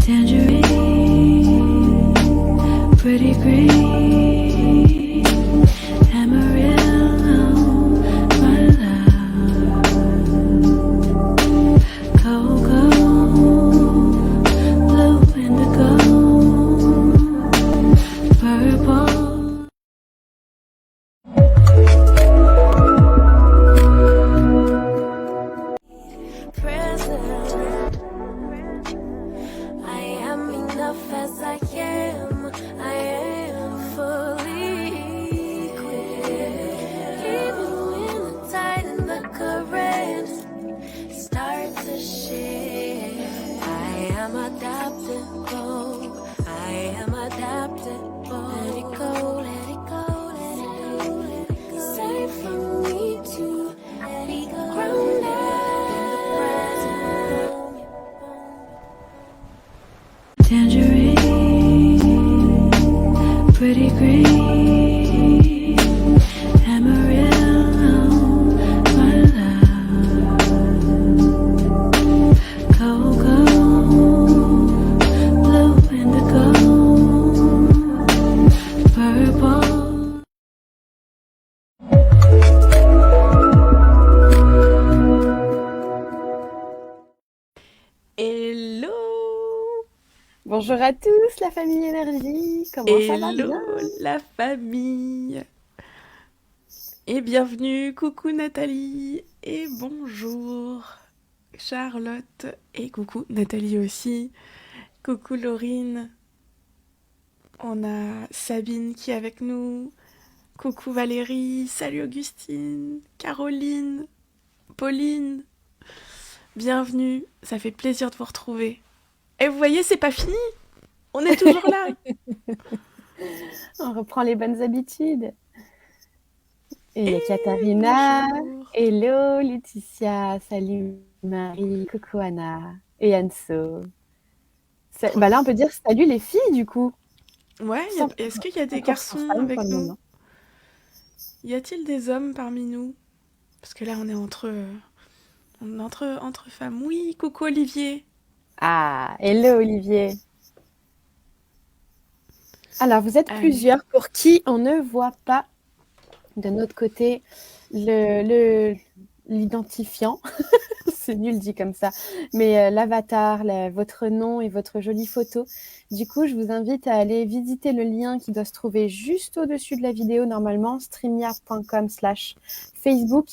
Tangerine, pretty green, Amarillo, my love. Cocoa, blue indigo, purple. Present. I am enough as I am. I am fully equipped. Even when the tide and the current start to shift, I am adaptable. I am adaptable. Let it go, let it go, let it go, let it go. Safe for me to let it go. Grounded. Tangerine, pretty green, Amarillo, my love. Cocoa, blue indigo, purple. Hello! Bonjour à tous, la famille Énergie. Comment ça va Hello bien? la famille! Et bienvenue, coucou Nathalie! Et bonjour Charlotte! Et coucou Nathalie aussi! Coucou Laurine! On a Sabine qui est avec nous. Coucou Valérie! Salut Augustine! Caroline! Pauline! Bienvenue! Ça fait plaisir de vous retrouver. Et vous voyez, c'est pas fini! On est toujours là! On reprend les bonnes habitudes. Et il y a Et Katharina. bonjour! Hello Laetitia. Salut Marie. Coucou Anna. Et Anso. Trop Bah là, bien. on peut dire salut les filles du coup. Ouais, Sans- est-ce qu'il y a des 100% garçons femmes pour avec le nous? moment. Y a-t-il des hommes parmi nous? Parce que là, on est entre femmes. Oui, coucou Olivier. Ah, hello Olivier. Alors, vous êtes Allez. plusieurs pour qui on ne voit pas de notre côté l'identifiant. C'est nul dit comme ça, mais l'avatar, votre nom et votre jolie photo. Du coup, je vous invite à aller visiter le lien qui doit se trouver juste au-dessus de la vidéo, normalement, streamyard.com/Facebook.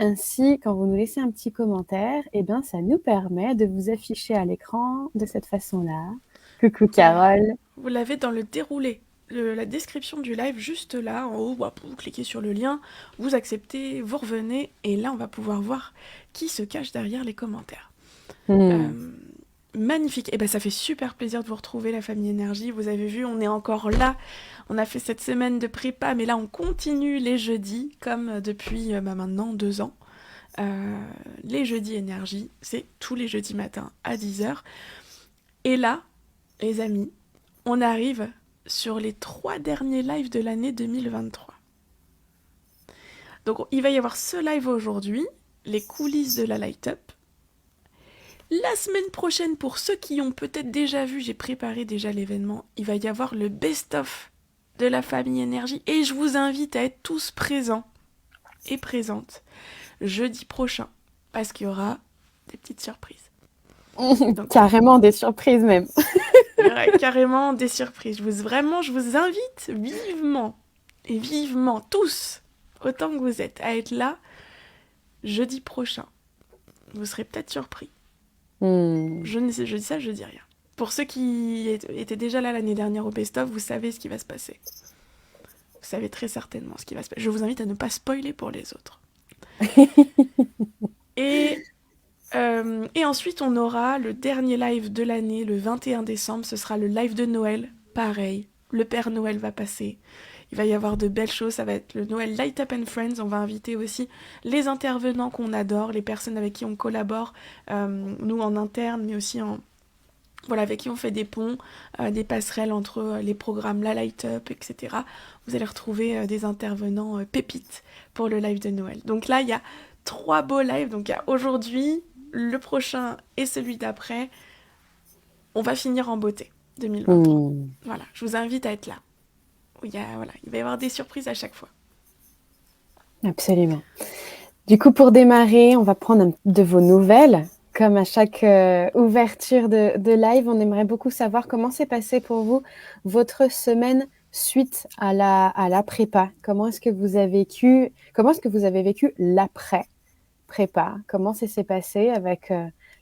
Ainsi, quand vous nous laissez un petit commentaire, eh bien, ça nous permet de vous afficher à l'écran de cette façon-là. Coucou Carole. Vous l'avez dans le déroulé. La description du live, juste là, en haut, vous cliquez sur le lien, vous acceptez, vous revenez, et là, on va pouvoir voir qui se cache derrière les commentaires. Magnifique. Et ben ça fait super plaisir de vous retrouver, la famille Énergie. Vous avez vu, on est encore là. On a fait cette semaine de prépa, mais là on continue les jeudis, comme depuis maintenant 2 ans. Les jeudis Énergie, c'est tous les jeudis matins à 10h. Et là, les amis, on arrive sur les 3 derniers lives de l'année 2023. Donc il va y avoir ce live aujourd'hui, les coulisses de la Light Up. La semaine prochaine, pour ceux qui ont peut-être déjà vu, j'ai préparé déjà l'événement, il va y avoir le best-of de la famille Énergie et je vous invite à être tous présents et présentes jeudi prochain parce qu'il y aura des petites surprises. Donc, carrément des surprises même. Il y aura carrément des surprises. Je vous invite vivement, tous, autant que vous êtes, à être là jeudi prochain. Vous serez peut-être surpris. Je dis ça, je dis rien. Pour ceux qui étaient déjà là l'année dernière au best-of, vous savez ce qui va se passer. Vous savez très certainement ce qui va se passer. Je vous invite à ne pas spoiler pour les autres. Et ensuite, on aura le dernier live de l'année, le 21 décembre. Ce sera le live de Noël. Pareil, le Père Noël va passer. Il va y avoir de belles choses. Ça va être le Noël Light Up and Friends. On va inviter aussi les intervenants qu'on adore, les personnes avec qui on collabore, nous en interne, mais aussi avec qui on fait des ponts, des passerelles entre les programmes La Light Up, etc. Vous allez retrouver des intervenants pépites pour le live de Noël. Donc là, il y a 3 beaux lives. Donc il y a aujourd'hui, le prochain et celui d'après. on va finir en beauté 2023. Hmm. Voilà, je vous invite à être là. Voilà, il va y avoir des surprises à chaque fois. Absolument. Du coup, pour démarrer, on va prendre de vos nouvelles. Comme à chaque ouverture de live, on aimerait beaucoup savoir comment s'est passé pour vous votre semaine suite à la prépa. Comment est-ce que vous avez vécu l'après-prépa? Comment ça s'est passé avec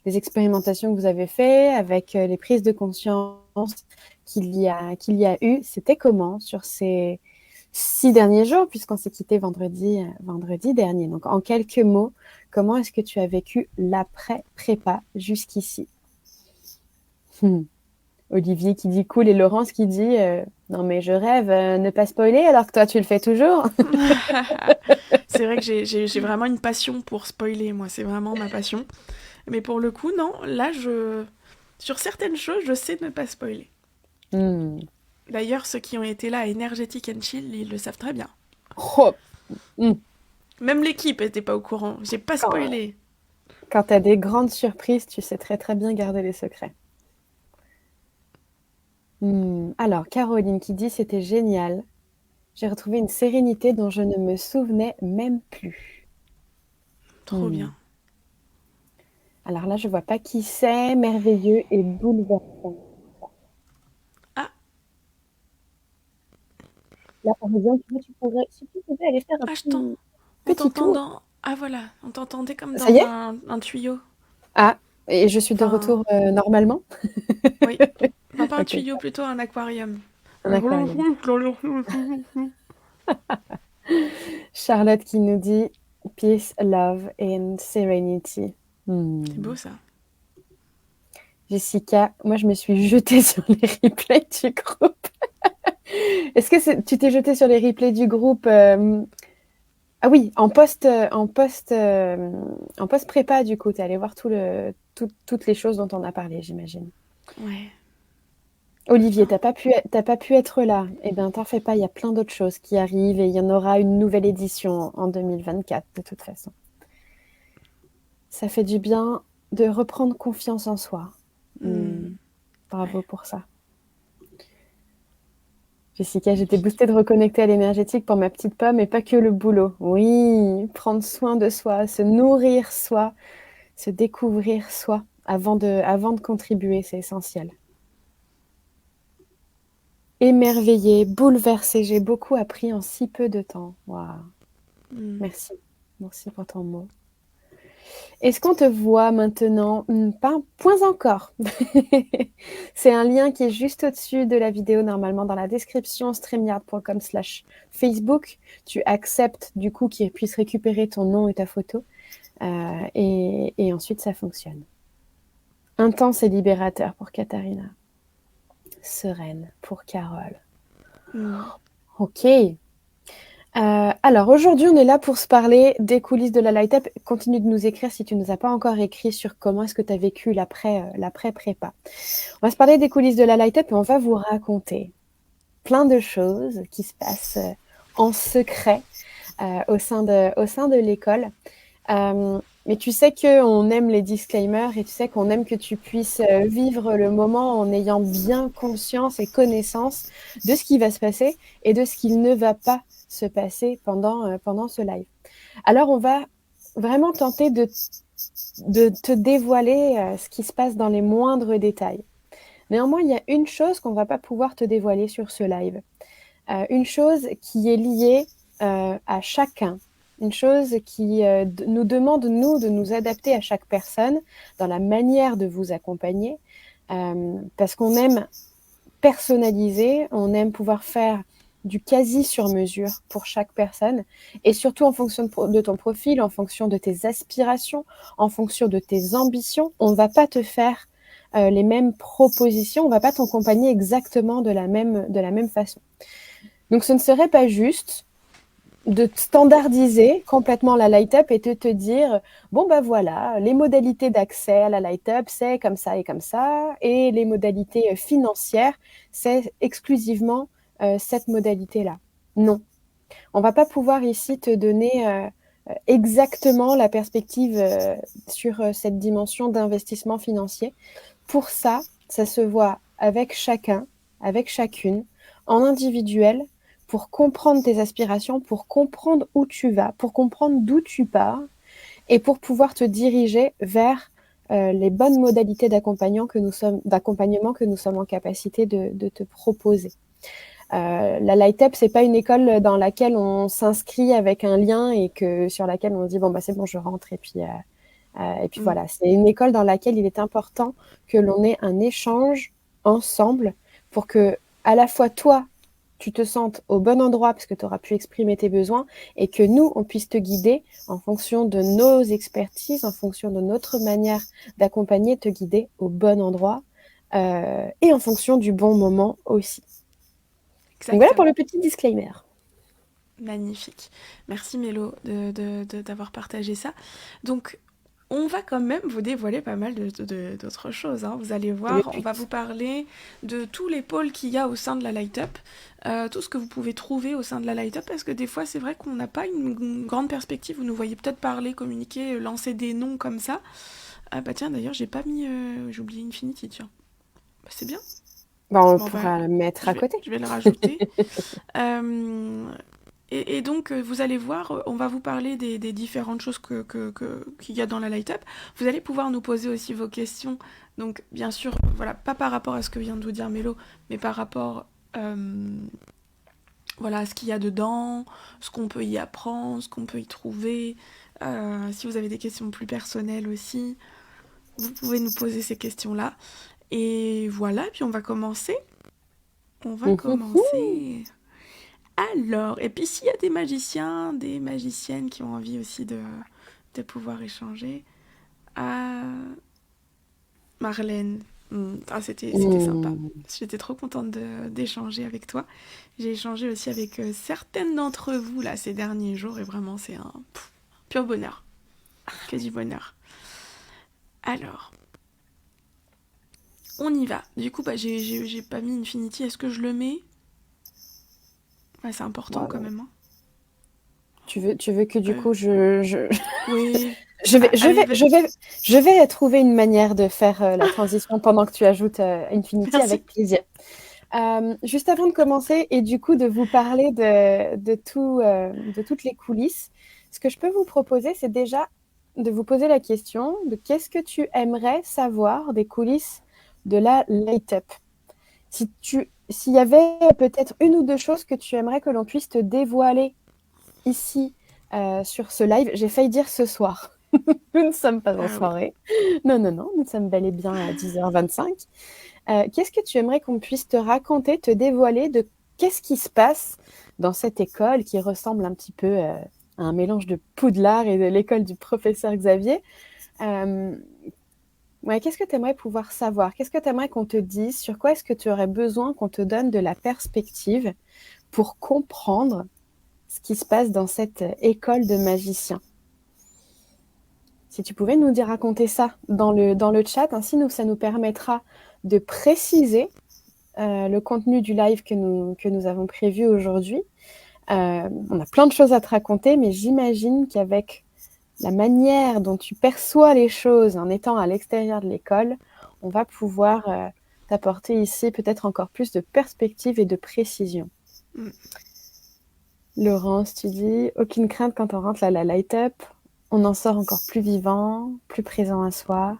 les expérimentations que vous avez faites, avec les prises de conscience qu'il y a eu? C'était comment sur ces 6 derniers jours, puisqu'on s'est quitté vendredi dernier. Donc, en quelques mots, comment est-ce que tu as vécu l'après-prépa jusqu'ici? Olivier qui dit cool et Laurence qui dit non mais je rêve, ne pas spoiler alors que toi tu le fais toujours. C'est vrai que j'ai vraiment une passion pour spoiler, moi, c'est vraiment ma passion. Mais pour le coup, non, là, sur certaines choses, je sais ne pas spoiler. Hmm. D'ailleurs, ceux qui ont été là à Energetic and Chill, ils le savent très bien. Oh. Hmm. Même l'équipe n'était pas au courant, j'ai pas spoilé. Quand tu as des grandes surprises, tu sais très très bien garder les secrets. Alors, Caroline qui dit c'était génial. J'ai retrouvé une sérénité dont je ne me souvenais même plus. Trop bien. Alors là, je vois pas qui c'est, merveilleux et bouleversant. Ah. Là, par exemple, si tu pouvais aller faire un petit tour. Ah voilà, on t'entendait comme Ça y est? un tuyau. Ah, et je suis de retour normalement? Oui, non, pas un Ok, tuyau, plutôt un aquarium. un aquarium. Charlotte qui nous dit peace, love and serenity. C'est beau ça. Jessica, moi je me suis jetée sur les replays du groupe. Est-ce que tu t'es jetée sur les replays du groupe Ah oui, en post-prépa du coup, tu es allée voir toutes les choses dont on a parlé, j'imagine. Ouais. Olivier, t'as pas pu être là. Eh bien, t'en fais pas, il y a plein d'autres choses qui arrivent et il y en aura une nouvelle édition en 2024 de toute façon. Ça fait du bien de reprendre confiance en soi. Bravo pour ça. Jessica, j'étais boostée de reconnecter à l'énergétique pour ma petite pomme et pas que le boulot. Oui, prendre soin de soi, se nourrir soi, se découvrir soi avant de contribuer, c'est essentiel. Émerveillée, bouleversée, j'ai beaucoup appris en si peu de temps. Waouh. Merci pour ton mot. Est-ce qu'on te voit maintenant? Point encore. C'est un lien qui est juste au-dessus de la vidéo, normalement dans la description, streamyard.com/Facebook. Tu acceptes du coup qu'il puisse récupérer ton nom et ta photo. Et ensuite, ça fonctionne. Intense et libérateur pour Katharina. Sereine pour Carole. Ok. Alors aujourd'hui, on est là pour se parler des coulisses de la Light Up. Continue de nous écrire si tu ne nous as pas encore écrit sur comment est-ce que tu as vécu l'après-prépa. On va se parler des coulisses de la Light Up et on va vous raconter plein de choses qui se passent en secret au sein de l'école. Mais tu sais qu'on aime les disclaimers et tu sais qu'on aime que tu puisses vivre le moment en ayant bien conscience et connaissance de ce qui va se passer et de ce qu'il ne va pas se passer pendant ce live. Alors, on va vraiment tenter de te dévoiler ce qui se passe dans les moindres détails. Néanmoins, il y a une chose qu'on ne va pas pouvoir te dévoiler sur ce live. Une chose qui est liée à chacun. Une chose qui nous demande, nous, de nous adapter à chaque personne dans la manière de vous accompagner, parce qu'on aime personnaliser, on aime pouvoir faire du quasi sur mesure pour chaque personne, et surtout en fonction de ton profil, en fonction de tes aspirations, en fonction de tes ambitions. On ne va pas te faire les mêmes propositions, on ne va pas t'accompagner exactement de la même façon. Donc ce ne serait pas juste de standardiser complètement la Light Up et de te dire bon ben voilà, les modalités d'accès à la Light Up c'est comme ça et les modalités financières c'est exclusivement cette modalité-là. Non, on va pas pouvoir ici te donner exactement la perspective sur cette dimension d'investissement financier. Pour ça, ça se voit avec chacun, avec chacune, en individuel, pour comprendre tes aspirations, pour comprendre où tu vas, pour comprendre d'où tu pars, et pour pouvoir te diriger vers les bonnes modalités d'accompagnement que nous sommes en capacité de te proposer. La Light Up, c'est pas une école dans laquelle on s'inscrit avec un lien et sur laquelle on dit bon bah c'est bon, je rentre et puis voilà. C'est une école dans laquelle il est important que l'on ait un échange ensemble pour que à la fois toi tu te sentes au bon endroit parce que tu auras pu exprimer tes besoins et que nous, on puisse te guider en fonction de nos expertises, en fonction de notre manière d'accompagner, te guider au bon endroit et en fonction du bon moment aussi. Exactement. Donc voilà pour le petit disclaimer. Magnifique. Merci Mélo d'avoir partagé ça. Donc, on va quand même vous dévoiler pas mal d'autres choses. Hein. Vous allez voir, on va vous parler de tous les pôles qu'il y a au sein de la Light Up, tout ce que vous pouvez trouver au sein de la Light Up, parce que des fois, c'est vrai qu'on n'a pas une grande perspective. Vous nous voyez peut-être parler, communiquer, lancer des noms comme ça. Ah bah tiens, d'ailleurs, j'ai pas mis... j'ai oublié Infinity, tiens. Bah, c'est bien. Bah, on pourra le mettre à côté. Je vais le rajouter. Et donc, vous allez voir, on va vous parler des différentes choses qu'il y a dans la Light Up. Vous allez pouvoir nous poser aussi vos questions. Donc, bien sûr, voilà, pas par rapport à ce que vient de vous dire Mélo, mais par rapport voilà, à ce qu'il y a dedans, ce qu'on peut y apprendre, ce qu'on peut y trouver. Si vous avez des questions plus personnelles aussi, vous pouvez nous poser ces questions-là. Et voilà, puis on va commencer. On va commencer... Alors, et puis s'il y a des magiciens, des magiciennes qui ont envie aussi de pouvoir échanger. Marlène, c'était sympa. J'étais trop contente d'échanger avec toi. J'ai échangé aussi avec certaines d'entre vous là ces derniers jours et vraiment c'est un pur bonheur. Que du bonheur. Alors, on y va. Du coup, j'ai pas mis Infinity. Est-ce que je le mets? Ouais, c'est important quand même. Hein. Tu veux que du coup je... Oui. Je vais trouver une manière de faire la transition pendant que tu ajoutes Infinity. Merci. Avec plaisir. Juste avant de commencer et du coup de vous parler de toutes les coulisses, ce que je peux vous proposer, c'est déjà de vous poser la question de qu'est-ce que tu aimerais savoir des coulisses de la Light Up. S'il y avait peut-être une ou deux choses que tu aimerais que l'on puisse te dévoiler ici sur ce live, j'ai failli dire ce soir. Nous ne sommes pas en soirée. Non, nous sommes bel et bien à 10h25. Qu'est-ce que tu aimerais qu'on puisse te raconter, te dévoiler de qu'est-ce qui se passe dans cette école qui ressemble un petit peu à un mélange de Poudlard et de l'école du professeur Xavier. Qu'est-ce que tu aimerais pouvoir savoir? Qu'est-ce que tu aimerais qu'on te dise? Sur quoi est-ce que tu aurais besoin qu'on te donne de la perspective pour comprendre ce qui se passe dans cette école de magiciens? Si tu pouvais nous raconter ça dans le chat, ainsi ça nous permettra de préciser le contenu du live que nous avons prévu aujourd'hui. On a plein de choses à te raconter, mais j'imagine qu'avec la manière dont tu perçois les choses en étant à l'extérieur de l'école, on va pouvoir t'apporter ici peut-être encore plus de perspective et de précision. Laurence, tu dis, aucune crainte quand on rentre à la Light Up, on en sort encore plus vivant, plus présent à soi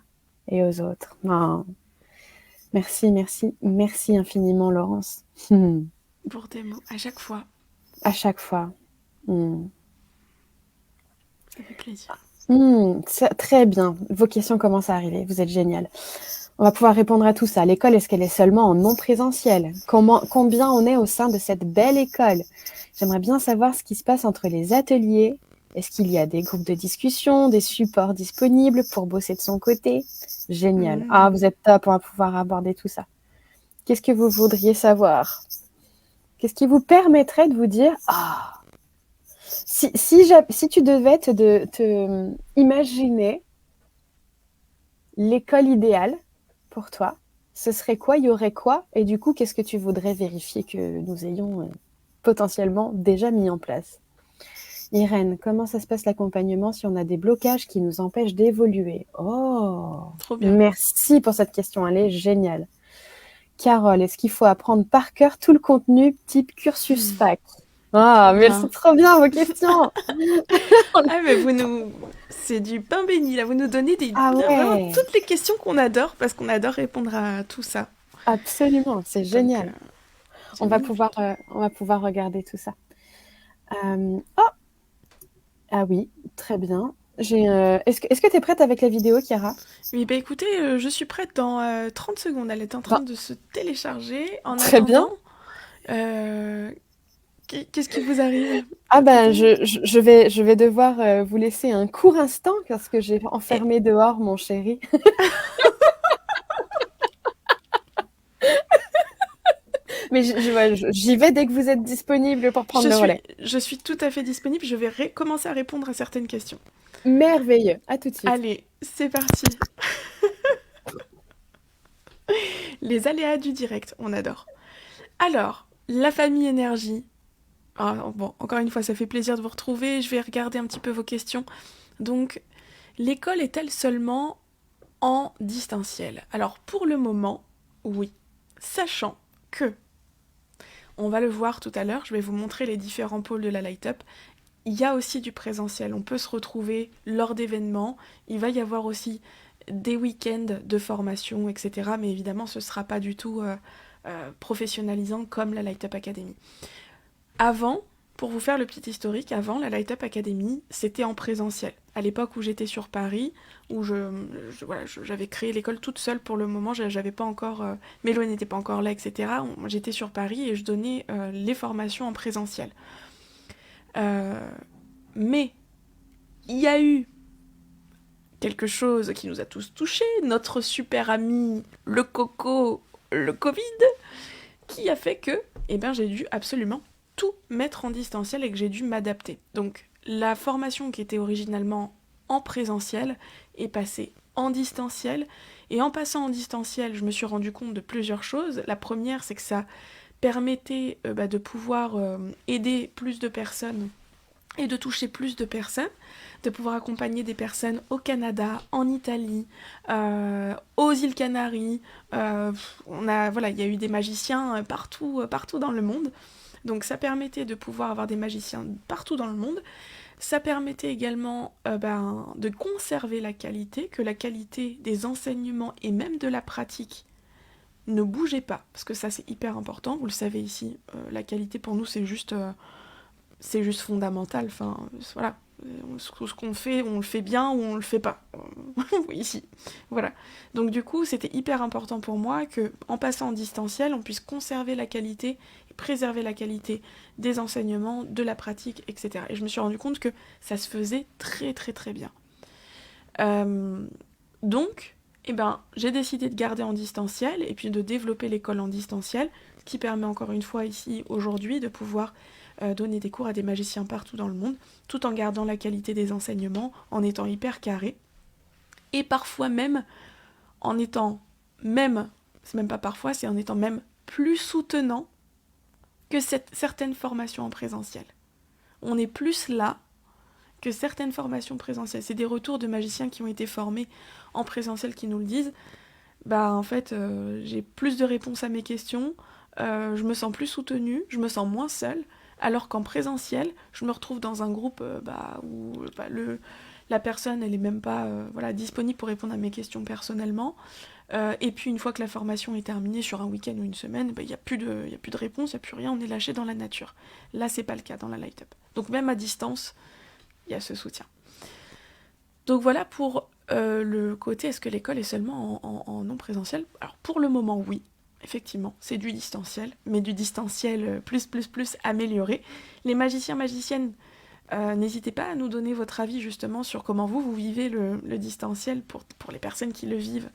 et aux autres. Oh. Merci infiniment, Laurence. Pour tes mots, à chaque fois. À chaque fois. Ça fait plaisir. Très bien. Vos questions commencent à arriver. Vous êtes génial. On va pouvoir répondre à tout ça. L'école, est-ce qu'elle est seulement en non présentiel? Combien on est au sein de cette belle école? J'aimerais bien savoir ce qui se passe entre les ateliers. Est-ce qu'il y a des groupes de discussion, des supports disponibles pour bosser de son côté? Génial. Ah, vous êtes top, on va pouvoir aborder tout ça. Qu'est-ce que vous voudriez savoir? Qu'est-ce qui vous permettrait de vous dire « Ah !» Si tu devais te imaginer l'école idéale pour toi, ce serait quoi? Il y aurait quoi? Et du coup, qu'est-ce que tu voudrais vérifier que nous ayons potentiellement déjà mis en place? Irène, comment ça se passe l'accompagnement si on a des blocages qui nous empêchent d'évoluer? Oh, trop bien. Merci pour cette question, elle est géniale. Carole, est-ce qu'il faut apprendre par cœur tout le contenu type cursus fac? Ah, mais elles Ben, sont trop bien vos questions! ah, mais c'est du pain béni, là. Vous nous donnez Ah vraiment ouais, toutes les questions qu'on adore, parce qu'on adore répondre à tout ça. absolument, c'est Donc, génial. c'est magnifique. On va pouvoir regarder tout ça. Oh, ah oui, très bien. Est-ce que tu es prête avec la vidéo, Chiara? Oui, bah écoutez, je suis prête dans 30 secondes. Elle est en train Ben, de se télécharger. En très bien. attendant, euh, qu'est-ce qui vous arrive Ah à ben, côté? je vais devoir vous laisser un court instant parce que j'ai Et- enfermé dehors mon chéri. Mais ouais, j'y vais dès que vous êtes disponible pour prendre le relais. je suis tout à fait disponible. Je vais commencer à répondre à certaines questions. Merveilleux. À tout de suite. Allez, c'est parti. Les aléas du direct, on adore. Alors, la famille énergie. Ah, bon, encore une fois, ça fait plaisir de vous retrouver. Je vais regarder un petit peu vos questions. Donc, l'école est-elle seulement en distanciel? Alors, pour le moment, oui. Sachant que, on va le voir tout à l'heure, je vais vous montrer les différents pôles de la Light Up. Il y a aussi du présentiel. On peut se retrouver lors d'événements. Il va y avoir aussi des week-ends de formation, etc. Mais évidemment, ce ne sera pas du tout professionnalisant comme la Light Up Academy. Avant, pour vous faire le petit historique, avant, la Light Up Academy, c'était en présentiel. À l'époque où j'étais sur Paris, où j'avais créé l'école toute seule pour le moment, j'avais pas encore, Mélo n'était pas encore là, etc. J'étais sur Paris et je donnais les formations en présentiel. Euh, mais il y a eu quelque chose qui nous a tous touchés, notre super ami, le coco, le Covid, qui a fait que j'ai dû absolument tout mettre en distanciel et que j'ai dû m'adapter. Donc la formation qui était originalement en présentiel est passée en distanciel. Et en passant en distanciel, je me suis rendu compte de plusieurs choses. La première, c'est que ça permettait de pouvoir aider plus de personnes et de toucher plus de personnes, de pouvoir accompagner des personnes au Canada, en Italie, aux îles Canaries. Il y a eu des magiciens partout dans le monde. Donc ça permettait de pouvoir avoir des magiciens partout dans le monde. Ça permettait également de conserver la qualité, que la qualité des enseignements et même de la pratique ne bougeait pas, parce que ça c'est hyper important, vous le savez ici, la qualité pour nous c'est juste fondamental. Enfin, voilà. Ce qu'on fait, on le fait bien ou on le fait pas. Ici. Voilà. Donc du coup, c'était hyper important pour moi que, en passant en distanciel, on puisse conserver la qualité et préserver la qualité des enseignements, de la pratique, etc. Et je me suis rendu compte que ça se faisait très très très bien. Donc, j'ai décidé de garder en distanciel et puis de développer l'école en distanciel, ce qui permet encore une fois ici, aujourd'hui, de pouvoir donner des cours à des magiciens partout dans le monde, tout en gardant la qualité des enseignements, en étant hyper carré, et parfois même en étant c'est même pas parfois, c'est en étant même plus soutenant que certaines formations en présentiel. On est plus là que certaines formations présentielles. C'est des retours de magiciens qui ont été formés en présentiel qui nous le disent. En fait, j'ai plus de réponses à mes questions, je me sens plus soutenue, je me sens moins seule, alors qu'en présentiel, je me retrouve dans un groupe où la personne, elle est même pas disponible pour répondre à mes questions personnellement. Et puis une fois que la formation est terminée sur un week-end ou une semaine, il n'y a plus de réponse, il n'y a plus rien, on est lâché dans la nature. Là, c'est pas le cas dans la Light Up. Donc même à distance, il y a ce soutien. Donc voilà pour le côté, est-ce que l'école est seulement en non présentiel? Alors pour le moment, oui. Effectivement, c'est du distanciel, mais du distanciel plus amélioré. Les magiciens, magiciennes, n'hésitez pas à nous donner votre avis justement sur comment vous vivez le distanciel pour les personnes qui le vivent.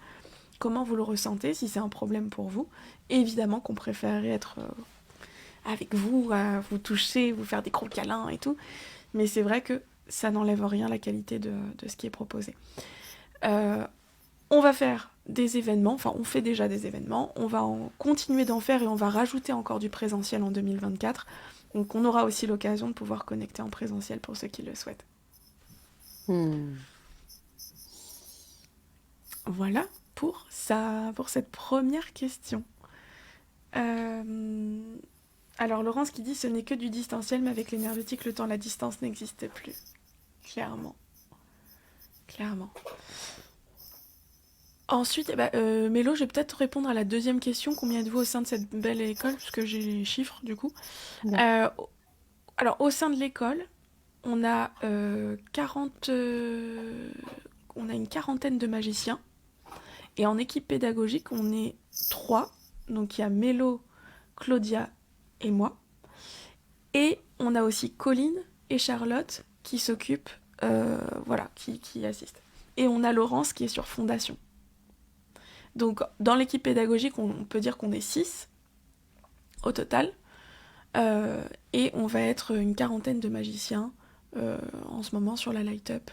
Comment vous le ressentez, si c'est un problème pour vous. Et évidemment qu'on préférerait être avec vous, vous toucher, vous faire des gros câlins et tout. Mais c'est vrai que ça n'enlève rien la qualité de ce qui est proposé. On va faire des événements, enfin on fait déjà des événements, on va continuer d'en faire et on va rajouter encore du présentiel en 2024. Donc on aura aussi l'occasion de pouvoir connecter en présentiel pour ceux qui le souhaitent. Voilà pour ça, pour cette première question. Euh, Alors, Laurence qui dit ce n'est que du distanciel, mais avec l'énergétique, le temps, la distance n'existe plus. Clairement. Clairement. Ensuite, Mélo, je vais peut-être répondre à la deuxième question. Combien êtes-vous au sein de cette belle école? Parce que j'ai les chiffres, du coup. D'accord. Alors, au sein de l'école, on a 40... on a une quarantaine de magiciens. Et en équipe pédagogique, on est 3. Donc, il y a Mélo, Claudia et moi. Et on a aussi Colline et Charlotte qui s'occupent, voilà, qui assistent. Et on a Laurence qui est sur Fondation. Donc, dans l'équipe pédagogique, on peut dire qu'on est 6 au total. Et on va être une quarantaine de magiciens en ce moment sur la Light Up.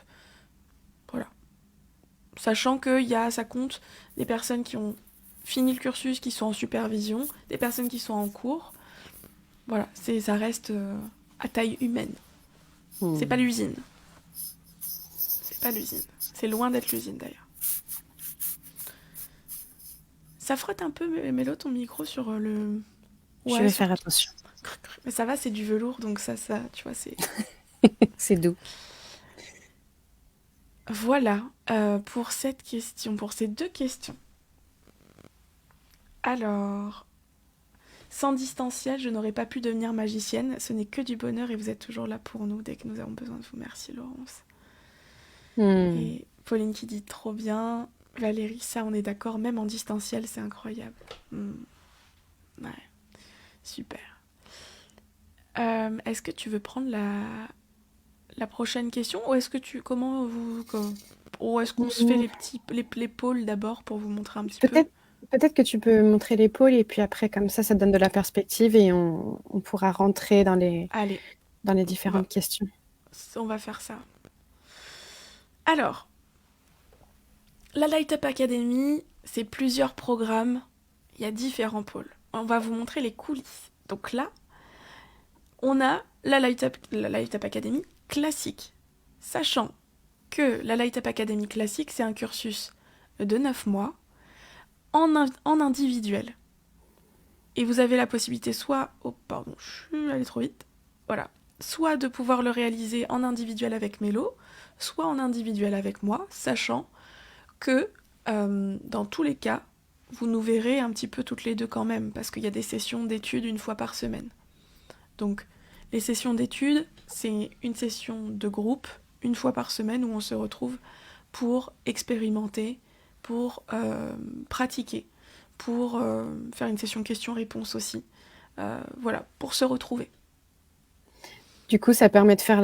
Voilà. Sachant que ça compte des personnes qui ont fini le cursus, qui sont en supervision, des personnes qui sont en cours. Voilà, ça reste à taille humaine. C'est pas l'usine. C'est pas l'usine. C'est loin d'être l'usine d'ailleurs. Ça frotte un peu, Mélo, ton micro sur le... Je vais faire attention. Mais ça va, c'est du velours, donc ça, tu vois, c'est... C'est doux. Voilà, pour cette question, pour ces 2 questions. Alors, sans distanciel, je n'aurais pas pu devenir magicienne. Ce n'est que du bonheur et vous êtes toujours là pour nous dès que nous avons besoin de vous. Merci, Laurence. Et Pauline qui dit trop bien. Valérie, ça, on est d'accord, même en distanciel, c'est incroyable. Ouais, super. Est-ce que tu veux prendre la prochaine question ou est-ce que ou est-ce qu'on se fait les pôles d'abord pour vous montrer un petit peu? Peut-être que tu peux montrer l'épaule et puis après, comme ça donne de la perspective et on pourra rentrer dans les différentes questions. On va faire ça. Alors, la Light Up Academy, c'est plusieurs programmes. Il y a différents pôles. On va vous montrer les coulisses. Donc là, on a la Light Up Academy classique. Sachant que la Light Up Academy classique, c'est un cursus de 9 mois en individuel. Et vous avez la possibilité soit... Oh, pardon, je suis allée trop vite. Voilà. Soit de pouvoir le réaliser en individuel avec Mélo, soit en individuel avec moi, sachant que dans tous les cas, vous nous verrez un petit peu toutes les deux quand même, parce qu'il y a des sessions d'études 1 fois par semaine. Donc, les sessions d'études, c'est une session de groupe 1 fois par semaine où on se retrouve pour expérimenter, pour pratiquer, pour faire une session questions-réponses aussi. Voilà, pour se retrouver. Du coup, ça permet de faire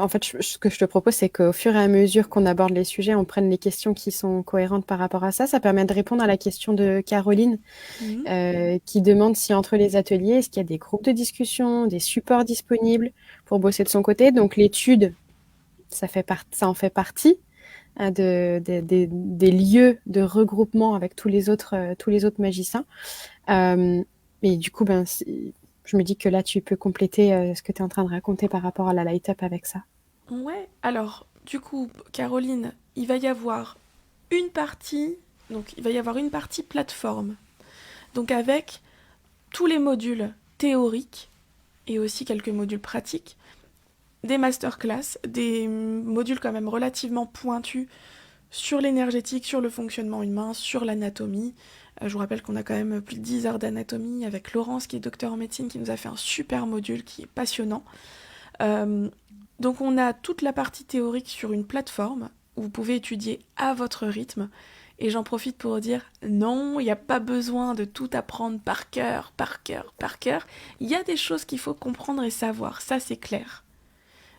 en fait, ce que je te propose, c'est qu'au fur et à mesure qu'on aborde les sujets, on prenne les questions qui sont cohérentes par rapport à ça. Ça permet de répondre à la question de Caroline, qui demande si entre les ateliers, est-ce qu'il y a des groupes de discussion, des supports disponibles pour bosser de son côté. Donc, l'étude, ça en fait partie des lieux de regroupement avec tous les autres magiciens. Et du coup, je me dis que là, tu peux compléter ce que tu es en train de raconter par rapport à la Light Up avec ça. Ouais, alors, du coup, Caroline, il va y avoir une partie plateforme. Donc avec tous les modules théoriques et aussi quelques modules pratiques, des masterclass, des modules quand même relativement pointus sur l'énergétique, sur le fonctionnement humain, sur l'anatomie. Je vous rappelle qu'on a quand même plus de 10 heures d'anatomie avec Laurence qui est docteur en médecine qui nous a fait un super module qui est passionnant. Donc on a toute la partie théorique sur une plateforme où vous pouvez étudier à votre rythme. Et j'en profite pour dire non, il n'y a pas besoin de tout apprendre par cœur. Il y a des choses qu'il faut comprendre et savoir, ça c'est clair.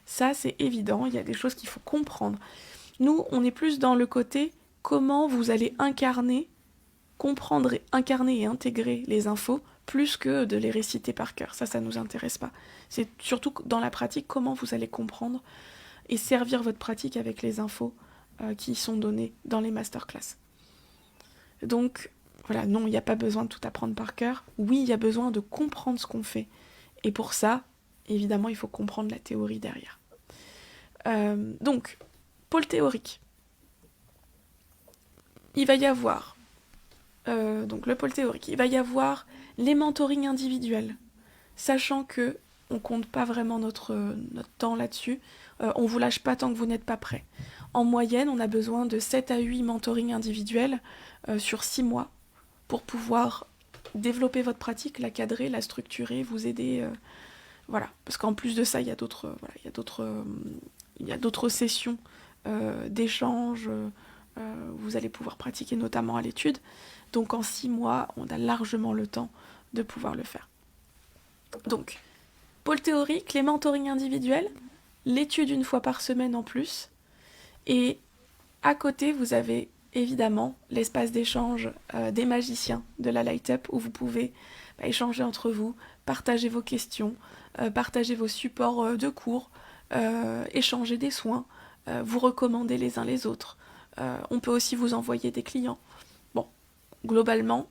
Ça c'est évident, il y a des choses qu'il faut comprendre. Nous, on est plus dans le côté comment vous allez comprendre et incarner et intégrer les infos plus que de les réciter par cœur. Ça nous intéresse pas. C'est surtout dans la pratique comment vous allez comprendre et servir votre pratique avec les infos qui sont données dans les masterclass. Donc, voilà, non, il n'y a pas besoin de tout apprendre par cœur. Oui, il y a besoin de comprendre ce qu'on fait. Et pour ça, évidemment, il faut comprendre la théorie derrière. Donc, pôle théorique. Il va y avoir donc le pôle théorique, il va y avoir les mentorings individuels, sachant que on compte pas vraiment notre temps là-dessus. On vous lâche pas tant que vous n'êtes pas prêt. En moyenne, on a besoin de 7 à 8 mentorings individuels sur 6 mois pour pouvoir développer votre pratique, la cadrer, la structurer, vous aider. Voilà. Parce qu'en plus de ça, il y a d'autres sessions d'échange. Vous allez pouvoir pratiquer notamment à l'étude. Donc en 6 mois, on a largement le temps de pouvoir le faire. Donc, pôle théorique, les mentorings individuels, l'étude une fois par semaine en plus. Et à côté, vous avez évidemment l'espace d'échange des magiciens de la Light Up où vous pouvez échanger entre vous, partager vos questions, partager vos supports de cours, échanger des soins, vous recommander les uns les autres. On peut aussi vous envoyer des clients. Bon, globalement,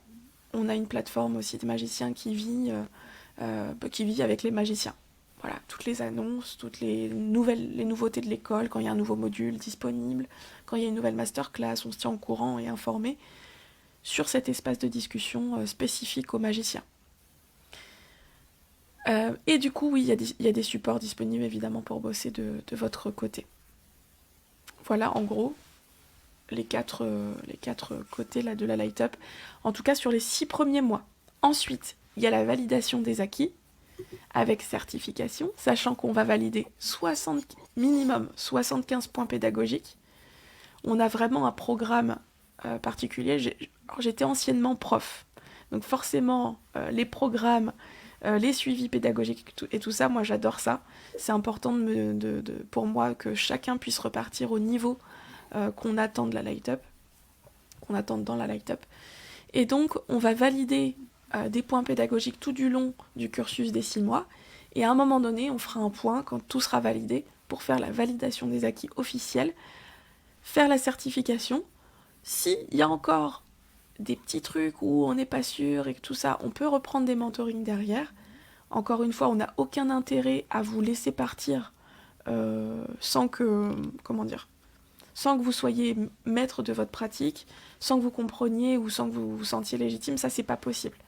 on a une plateforme aussi de magiciens qui vit avec les magiciens. Voilà, toutes les annonces, toutes les nouveautés de l'école, quand il y a un nouveau module disponible, quand il y a une nouvelle masterclass, on se tient au courant et informé sur cet espace de discussion spécifique aux magiciens. Et du coup, oui, il y a des supports disponibles évidemment pour bosser de votre côté. Voilà, en gros, les quatre côtés là, de la Light Up, en tout cas sur les 6 premiers mois. Ensuite, il y a la validation des acquis, avec certification, sachant qu'on va valider minimum 75 points pédagogiques. On a vraiment un programme particulier. J'étais anciennement prof, donc forcément les programmes, les suivis pédagogiques et tout ça, moi j'adore ça. C'est important pour moi que chacun puisse repartir au niveau qu'on attend de la Light Up, qu'on attend dans la Light Up. Et donc on va valider des points pédagogiques tout du long du cursus des 6 mois, et à un moment donné, on fera un point quand tout sera validé pour faire la validation des acquis officiels, faire la certification. S'il y a encore des petits trucs où on n'est pas sûr et que tout ça, on peut reprendre des mentorings derrière. Encore une fois, on n'a aucun intérêt à vous laisser partir sans que vous soyez maître de votre pratique, sans que vous compreniez ou sans que vous vous sentiez légitime. Ça, c'est pas possible.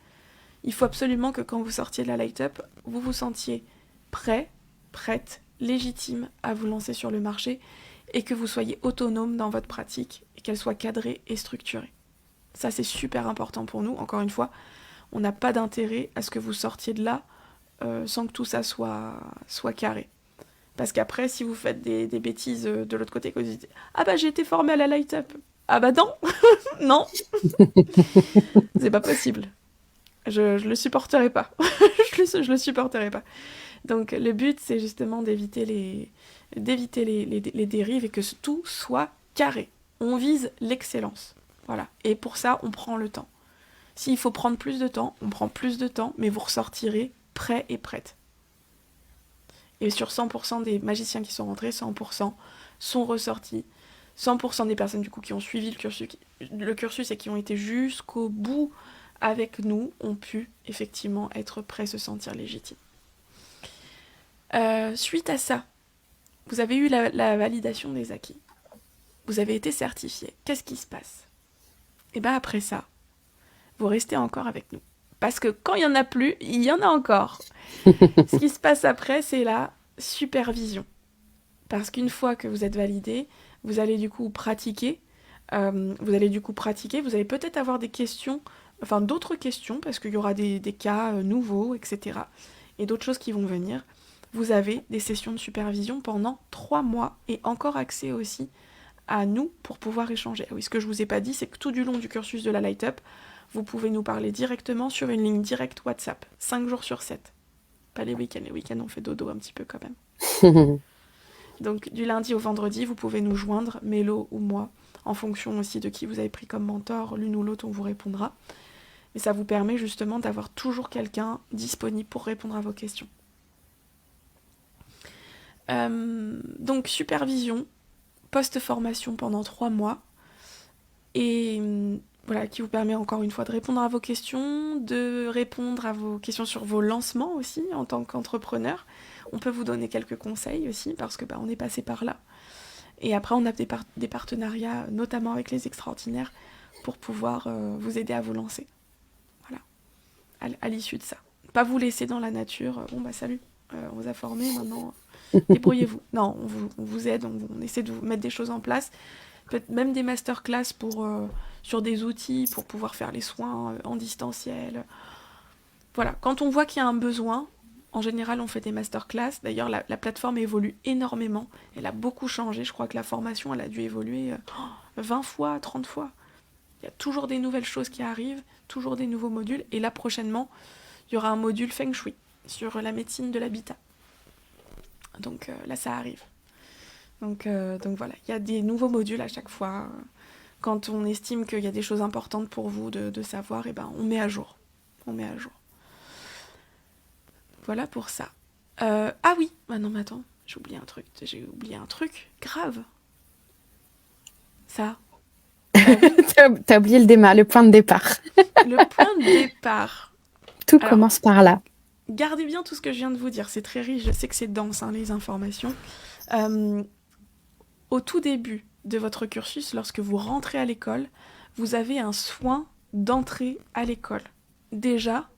Il faut absolument que quand vous sortiez de la Light Up, vous vous sentiez prêt, prête, légitime à vous lancer sur le marché et que vous soyez autonome dans votre pratique et qu'elle soit cadrée et structurée. Ça, c'est super important pour nous. Encore une fois, on n'a pas d'intérêt à ce que vous sortiez de là sans que tout ça soit carré. Parce qu'après, si vous faites des bêtises de l'autre côté, que vous dites « Ah bah j'ai été formée à la Light Up !» Ah bah non non c'est pas possible. Je le supporterai pas. je le supporterai pas. Donc le but, c'est justement d'éviter les dérives et que tout soit carré. On vise l'excellence. Voilà. Et pour ça, on prend le temps. S'il faut prendre plus de temps, on prend plus de temps, mais vous ressortirez prêt et prête. Et sur 100% des magiciens qui sont rentrés, 100% sont ressortis. 100% des personnes du coup qui ont suivi le cursus et qui ont été jusqu'au bout avec nous ont pu effectivement être prêts, se sentir légitimes. Suite à ça, vous avez eu la validation des acquis. Vous avez été certifié. Qu'est-ce qui se passe ? Et bien après ça, vous restez encore avec nous. Parce que quand il n'y en a plus, il y en a encore. Ce qui se passe après, c'est la supervision. Parce qu'une fois que vous êtes validé, vous allez du coup pratiquer. Vous allez peut-être avoir des questions, enfin d'autres questions, parce qu'il y aura des cas nouveaux, etc. Et d'autres choses qui vont venir. Vous avez des sessions de supervision pendant 3 mois et encore accès aussi à nous pour pouvoir échanger. Ah oui, ce que je vous ai pas dit, c'est que tout du long du cursus de la Light Up, vous pouvez nous parler directement sur une ligne directe WhatsApp, 5 jours sur 7. Pas les week-ends. Les week-ends, on fait dodo un petit peu quand même. Donc, du lundi au vendredi, vous pouvez nous joindre, Mélo ou moi, en fonction aussi de qui vous avez pris comme mentor. L'une ou l'autre, on vous répondra. Et ça vous permet justement d'avoir toujours quelqu'un disponible pour répondre à vos questions. Donc, supervision, post-formation pendant 3 mois. Et voilà, qui vous permet encore une fois de répondre à vos questions, de répondre à vos questions sur vos lancements aussi en tant qu'entrepreneur. On peut vous donner quelques conseils aussi parce que on est passé par là. Et après, on a des partenariats, notamment avec les extraordinaires, pour pouvoir vous aider à vous lancer. Voilà, à l'issue de ça. Pas vous laisser dans la nature, bon bah salut, on vous a formé, maintenant débrouillez-vous. Non, on vous aide, on essaie de vous mettre des choses en place, peut-être même des masterclass sur des outils pour pouvoir faire les soins en distanciel. Voilà, quand on voit qu'il y a un besoin, en général on fait des masterclass. D'ailleurs la plateforme évolue énormément, elle a beaucoup changé, je crois que la formation elle a dû évoluer 20 fois, 30 fois. Il y a toujours des nouvelles choses qui arrivent, toujours des nouveaux modules, et là prochainement il y aura un module Feng Shui sur la médecine de l'habitat. Donc là ça arrive. Donc voilà, il y a des nouveaux modules à chaque fois. Quand on estime qu'il y a des choses importantes pour vous de savoir, et ben on met à jour. On met à jour. Voilà pour ça. Ah oui, ah non mais attends, j'ai oublié un truc, grave. Ça. T'as oublié le point de départ. Le point de départ. Tout commence par là. Gardez bien tout ce que je viens de vous dire, c'est très riche, je sais que c'est dense les informations. Au tout début de votre cursus, lorsque vous rentrez à l'école, vous avez un soin d'entrée à l'école. Déjà,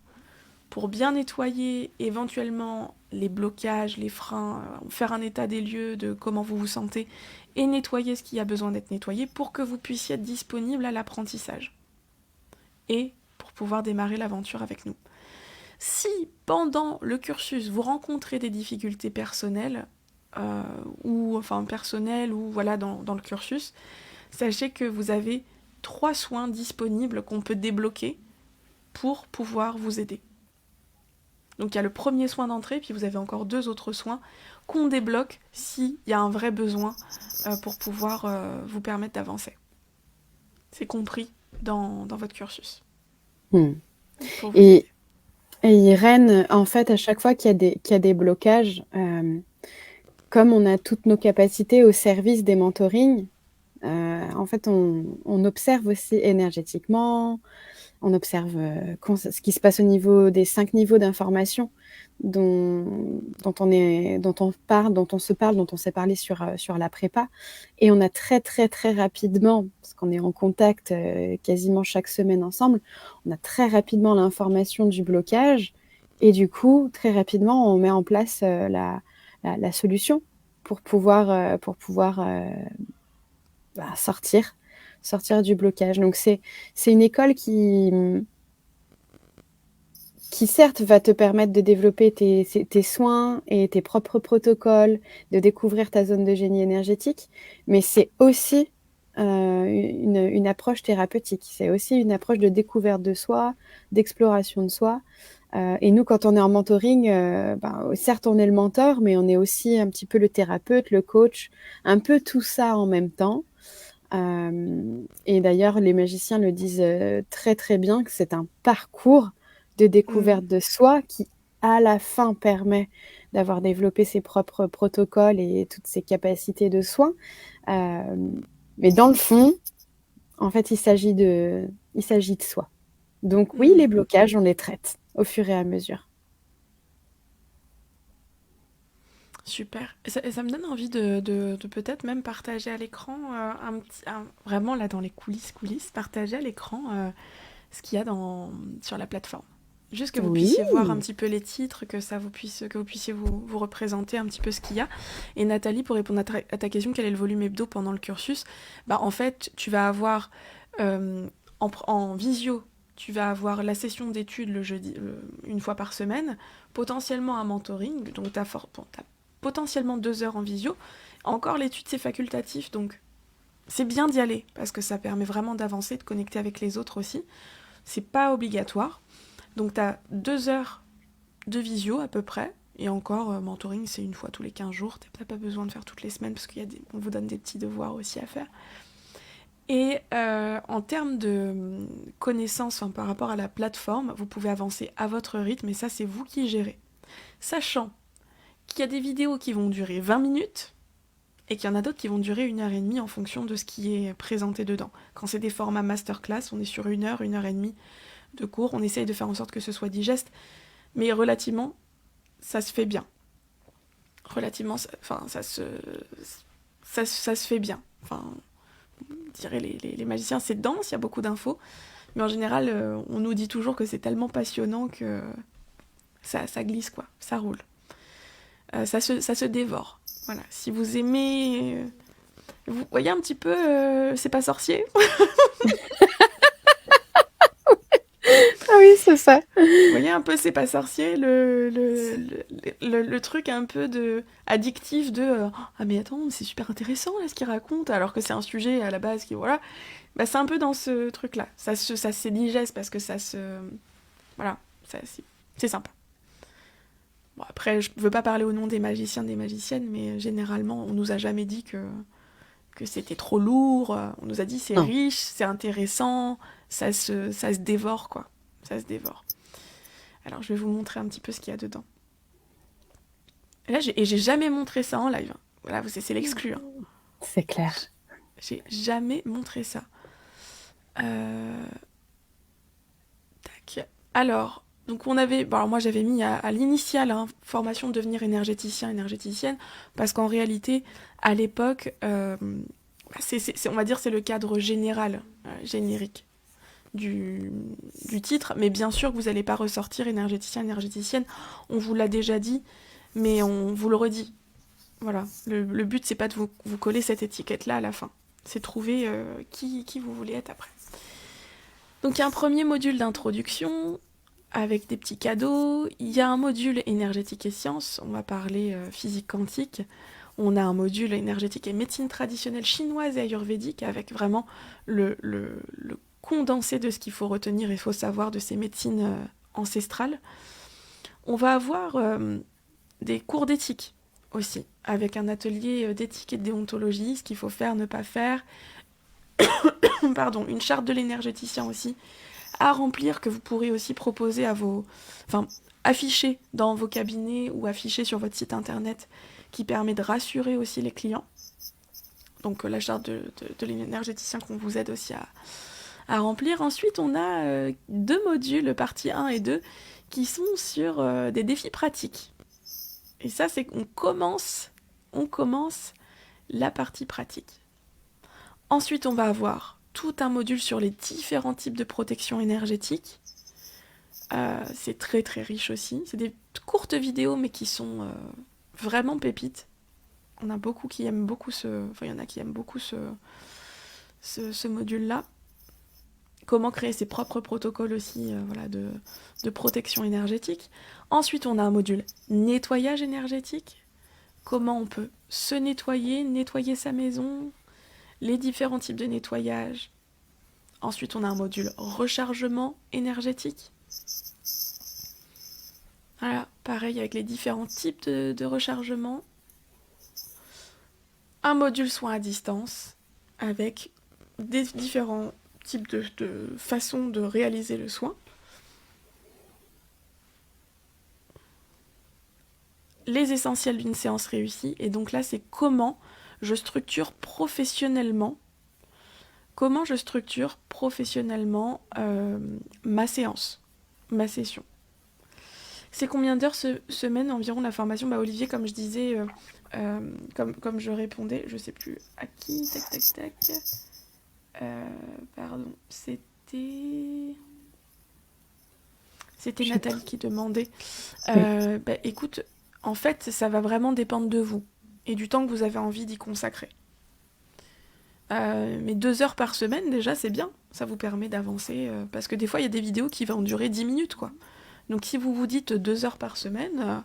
pour bien nettoyer éventuellement les blocages, les freins, faire un état des lieux de comment vous vous sentez et nettoyer ce qui a besoin d'être nettoyé pour que vous puissiez être disponible à l'apprentissage et pour pouvoir démarrer l'aventure avec nous. Si pendant le cursus vous rencontrez des difficultés personnelles ou voilà dans le cursus, sachez que vous avez 3 soins disponibles qu'on peut débloquer pour pouvoir vous aider. Donc il y a le premier soin d'entrée, puis vous avez encore 2 autres soins qu'on débloque s'il y a un vrai besoin pour pouvoir vous permettre d'avancer. C'est compris dans votre cursus. Et Irène, en fait, à chaque fois qu'il y a des blocages, comme on a toutes nos capacités au service des mentorings, en fait, on observe aussi énergétiquement, on observe ce qui se passe au niveau des 5 niveaux d'information dont on s'est parlé sur la prépa. Et on a très, très, très rapidement, parce qu'on est en contact quasiment chaque semaine ensemble, on a très rapidement l'information du blocage. Et du coup, très rapidement, on met en place la solution pour pouvoir sortir du blocage. Donc, c'est une école qui certes va te permettre de développer tes soins et tes propres protocoles, de découvrir ta zone de génie énergétique, mais c'est aussi une approche thérapeutique. C'est aussi une approche de découverte de soi, d'exploration de soi. Et nous, quand on est en mentoring, certes, on est le mentor, mais on est aussi un petit peu le thérapeute, le coach, un peu tout ça en même temps. Et d'ailleurs, les magiciens le disent très, très bien, que c'est un parcours de découverte de soi qui, à la fin, permet d'avoir développé ses propres protocoles et toutes ses capacités de soins. Mais dans le fond, en fait, il s'agit de soi. Donc oui, les blocages, on les traite au fur et à mesure. Super. Et ça me donne envie de peut-être même partager à l'écran, vraiment là dans les coulisses, partager à l'écran ce qu'il y a sur la plateforme. Juste que vous puissiez voir un petit peu les titres, que vous puissiez vous représenter un petit peu ce qu'il y a. Et Nathalie, pour répondre à ta question, quel est le volume hebdo pendant le cursus ? En fait, tu vas avoir en visio, tu vas avoir la session d'études le jeudi, une fois par semaine, potentiellement un mentoring, donc t'as potentiellement 2 heures en visio. Encore, l'étude, c'est facultatif, donc c'est bien d'y aller, parce que ça permet vraiment d'avancer, de connecter avec les autres aussi. C'est pas obligatoire. Donc tu as 2 heures de visio à peu près, et encore, mentoring, c'est une fois tous les 15 jours, t'as pas besoin de faire toutes les semaines, parce qu'on vous donne des petits devoirs aussi à faire. Et en termes de connaissances par rapport à la plateforme, vous pouvez avancer à votre rythme, et ça, c'est vous qui gérez. Sachant qu'il y a des vidéos qui vont durer 20 minutes, et qu'il y en a d'autres qui vont durer 1h30 en fonction de ce qui est présenté dedans. Quand c'est des formats masterclass, on est sur 1 heure, 1h30 de cours, on essaye de faire en sorte que ce soit digeste, mais relativement, ça se fait bien. Relativement, ça se fait bien. diraient les magiciens, c'est dense, il y a beaucoup d'infos. Mais en général, on nous dit toujours que c'est tellement passionnant que ça glisse, quoi. Ça roule. Ça se dévore. Voilà. Si vous aimez... vous voyez un petit peu C'est pas sorcier. Ah oui, c'est ça. Vous voyez un peu C'est pas sorcier, le truc un peu addictif de ah mais attends, c'est super intéressant là ce qu'il raconte, alors que c'est un sujet à la base qui voilà. Bah, c'est un peu dans ce truc-là. Ça se digeste parce que ça se... Voilà, c'est sympa. Bon, après, je veux pas parler au nom des magiciens, des magiciennes, mais généralement, on nous a jamais dit que c'était trop lourd. On nous a dit c'est Non. riche, c'est intéressant, ça se dévore, quoi. Ça se dévore. Alors, je vais vous montrer un petit peu ce qu'il y a dedans. Et là, j'ai jamais montré ça en live. Voilà, c'est l'exclu. Hein. C'est clair. J'ai jamais montré ça. Tac. Alors, donc on avait... Bon, alors moi, j'avais mis à l'initiale, hein, formation de devenir énergéticien, énergéticienne, parce qu'en réalité, à l'époque, on va dire c'est le cadre général, générique du titre, mais bien sûr que vous n'allez pas ressortir énergéticien, énergéticienne, on vous l'a déjà dit, mais on vous le redit. Voilà, le but, c'est pas de vous coller cette étiquette-là à la fin, c'est trouver qui vous voulez être après. Donc il y a un premier module d'introduction, avec des petits cadeaux, il y a un module énergétique et sciences, on va parler physique quantique, on a un module énergétique et médecine traditionnelle chinoise et ayurvédique, avec vraiment le condensé de ce qu'il faut retenir et il faut savoir de ces médecines ancestrales. On va avoir des cours d'éthique aussi, avec un atelier d'éthique et de déontologie, ce qu'il faut faire, ne pas faire. Pardon, une charte de l'énergéticien aussi, à remplir, que vous pourrez aussi proposer à afficher dans vos cabinets ou afficher sur votre site internet, qui permet de rassurer aussi les clients. Donc la charte de l'énergéticien qu'on vous aide aussi à remplir. Ensuite, on a 2 modules, partie 1 et 2, qui sont sur des défis pratiques. Et ça, c'est qu'on commence la partie pratique. Ensuite, on va avoir tout un module sur les différents types de protection énergétique. C'est très très riche aussi. C'est des courtes vidéos, mais qui sont vraiment pépites. On a beaucoup qui aiment beaucoup il y en a qui aiment beaucoup ce module-là. Comment créer ses propres protocoles aussi de protection énergétique. Ensuite, on a un module nettoyage énergétique. Comment on peut se nettoyer sa maison, les différents types de nettoyage. Ensuite, on a un module rechargement énergétique. Voilà, pareil avec les différents types de rechargement. Un module soins à distance avec des différents types de façons de réaliser le soin. Les essentiels d'une séance réussie. Et donc là, c'est comment je structure professionnellement ma séance, ma session. C'est combien d'heures semaine environ la formation ? Olivier, comme je disais, comme je répondais, je sais plus à qui, tac. Pardon, c'était Nathalie qui demandait. Écoute, en fait, ça va vraiment dépendre de vous et du temps que vous avez envie d'y consacrer. Mais 2 heures par semaine, déjà, c'est bien. Ça vous permet d'avancer. Parce que des fois, il y a des vidéos qui vont durer 10 minutes, quoi. Donc, si vous vous dites 2 heures par semaine,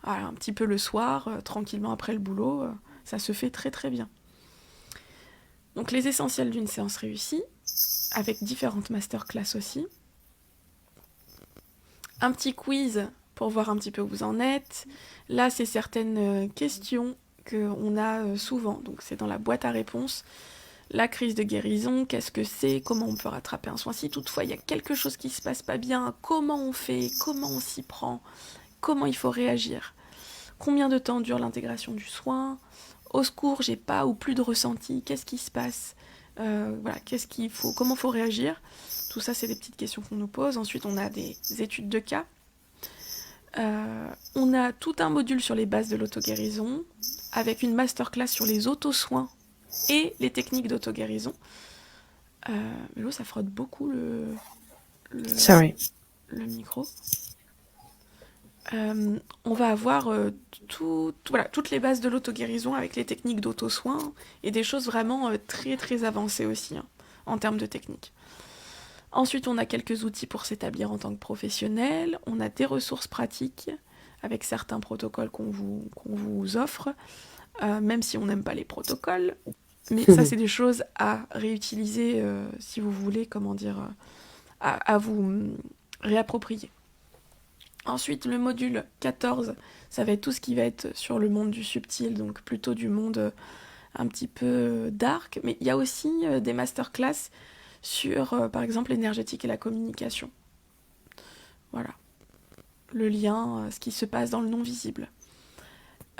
un petit peu le soir, tranquillement après le boulot, ça se fait très, très bien. Donc, les essentiels d'une séance réussie, avec différentes masterclass aussi. Un petit quiz pour voir un petit peu où vous en êtes. Là, c'est certaines questions qu'on a souvent, donc c'est dans la boîte à réponses. La crise de guérison, qu'est-ce que c'est ? Comment on peut rattraper un soin ? Si toutefois il y a quelque chose qui se passe pas bien, comment on fait ? Comment on s'y prend ? Comment il faut réagir ? Combien de temps dure l'intégration du soin ? Au secours, j'ai pas ou plus de ressenti, qu'est-ce qui se passe ? Qu'est-ce qu'il faut ? Comment faut réagir ? Tout ça, c'est des petites questions qu'on nous pose. Ensuite, on a des études de cas. On a tout un module sur les bases de l'auto-guérison, avec une masterclass sur les auto-soins et les techniques d'auto-guérison. Mélo, ça frotte beaucoup le, Sorry. le micro. On va avoir toutes les bases de l'auto-guérison avec les techniques d'auto-soin et des choses vraiment très très avancées aussi en termes de techniques. Ensuite, on a quelques outils pour s'établir en tant que professionnel. On a des ressources pratiques avec certains protocoles qu'on vous offre, même si on n'aime pas les protocoles. Mais ça, c'est des choses à réutiliser si vous voulez, à vous réapproprier. Ensuite, le module 14, ça va être tout ce qui va être sur le monde du subtil, donc plutôt du monde un petit peu dark. Mais il y a aussi des masterclass sur, par exemple, l'énergétique et la communication. Voilà. Le lien, ce qui se passe dans le non-visible.